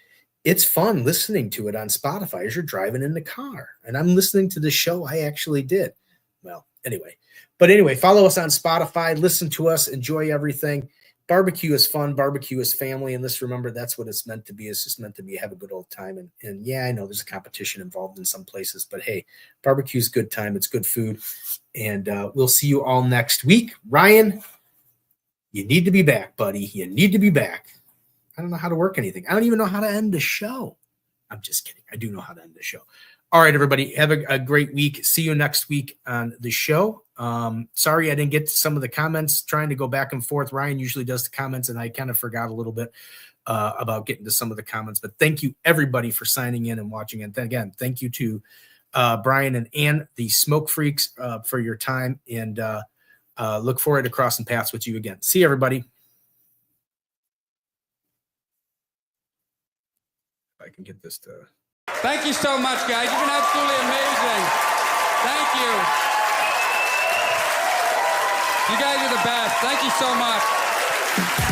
It's fun listening to it on Spotify as you're driving in the car. And I'm listening to the show I actually did. Well, anyway. But anyway, follow us on Spotify. Listen to us. Enjoy everything. Barbecue is fun. Barbecue is family. And let's remember that's what it's meant to be. It's just meant to be have a good old time. And yeah, I know there's a competition involved in some places, but hey, barbecue is good time. It's good food. And we'll see you all next week. Ryan, You need to be back, buddy. You need to be back. I don't know how to work anything. I don't even know how to end the show. I'm just kidding. I do know how to end the show. All right, everybody. Have a great week. See you next week on the show. Sorry I didn't get to some of the comments. Trying to go back and forth. Ryan usually does the comments, and I kind of forgot a little bit about getting to some of the comments. But thank you, everybody, for signing in and watching. And then again, thank you to Brian and Ann, the Smoke Freaks, for your time. And look forward to crossing paths with you again. See you, everybody. If I can get this to... Thank you so much, guys. You've been absolutely amazing. Thank you. You guys are the best. Thank you so much.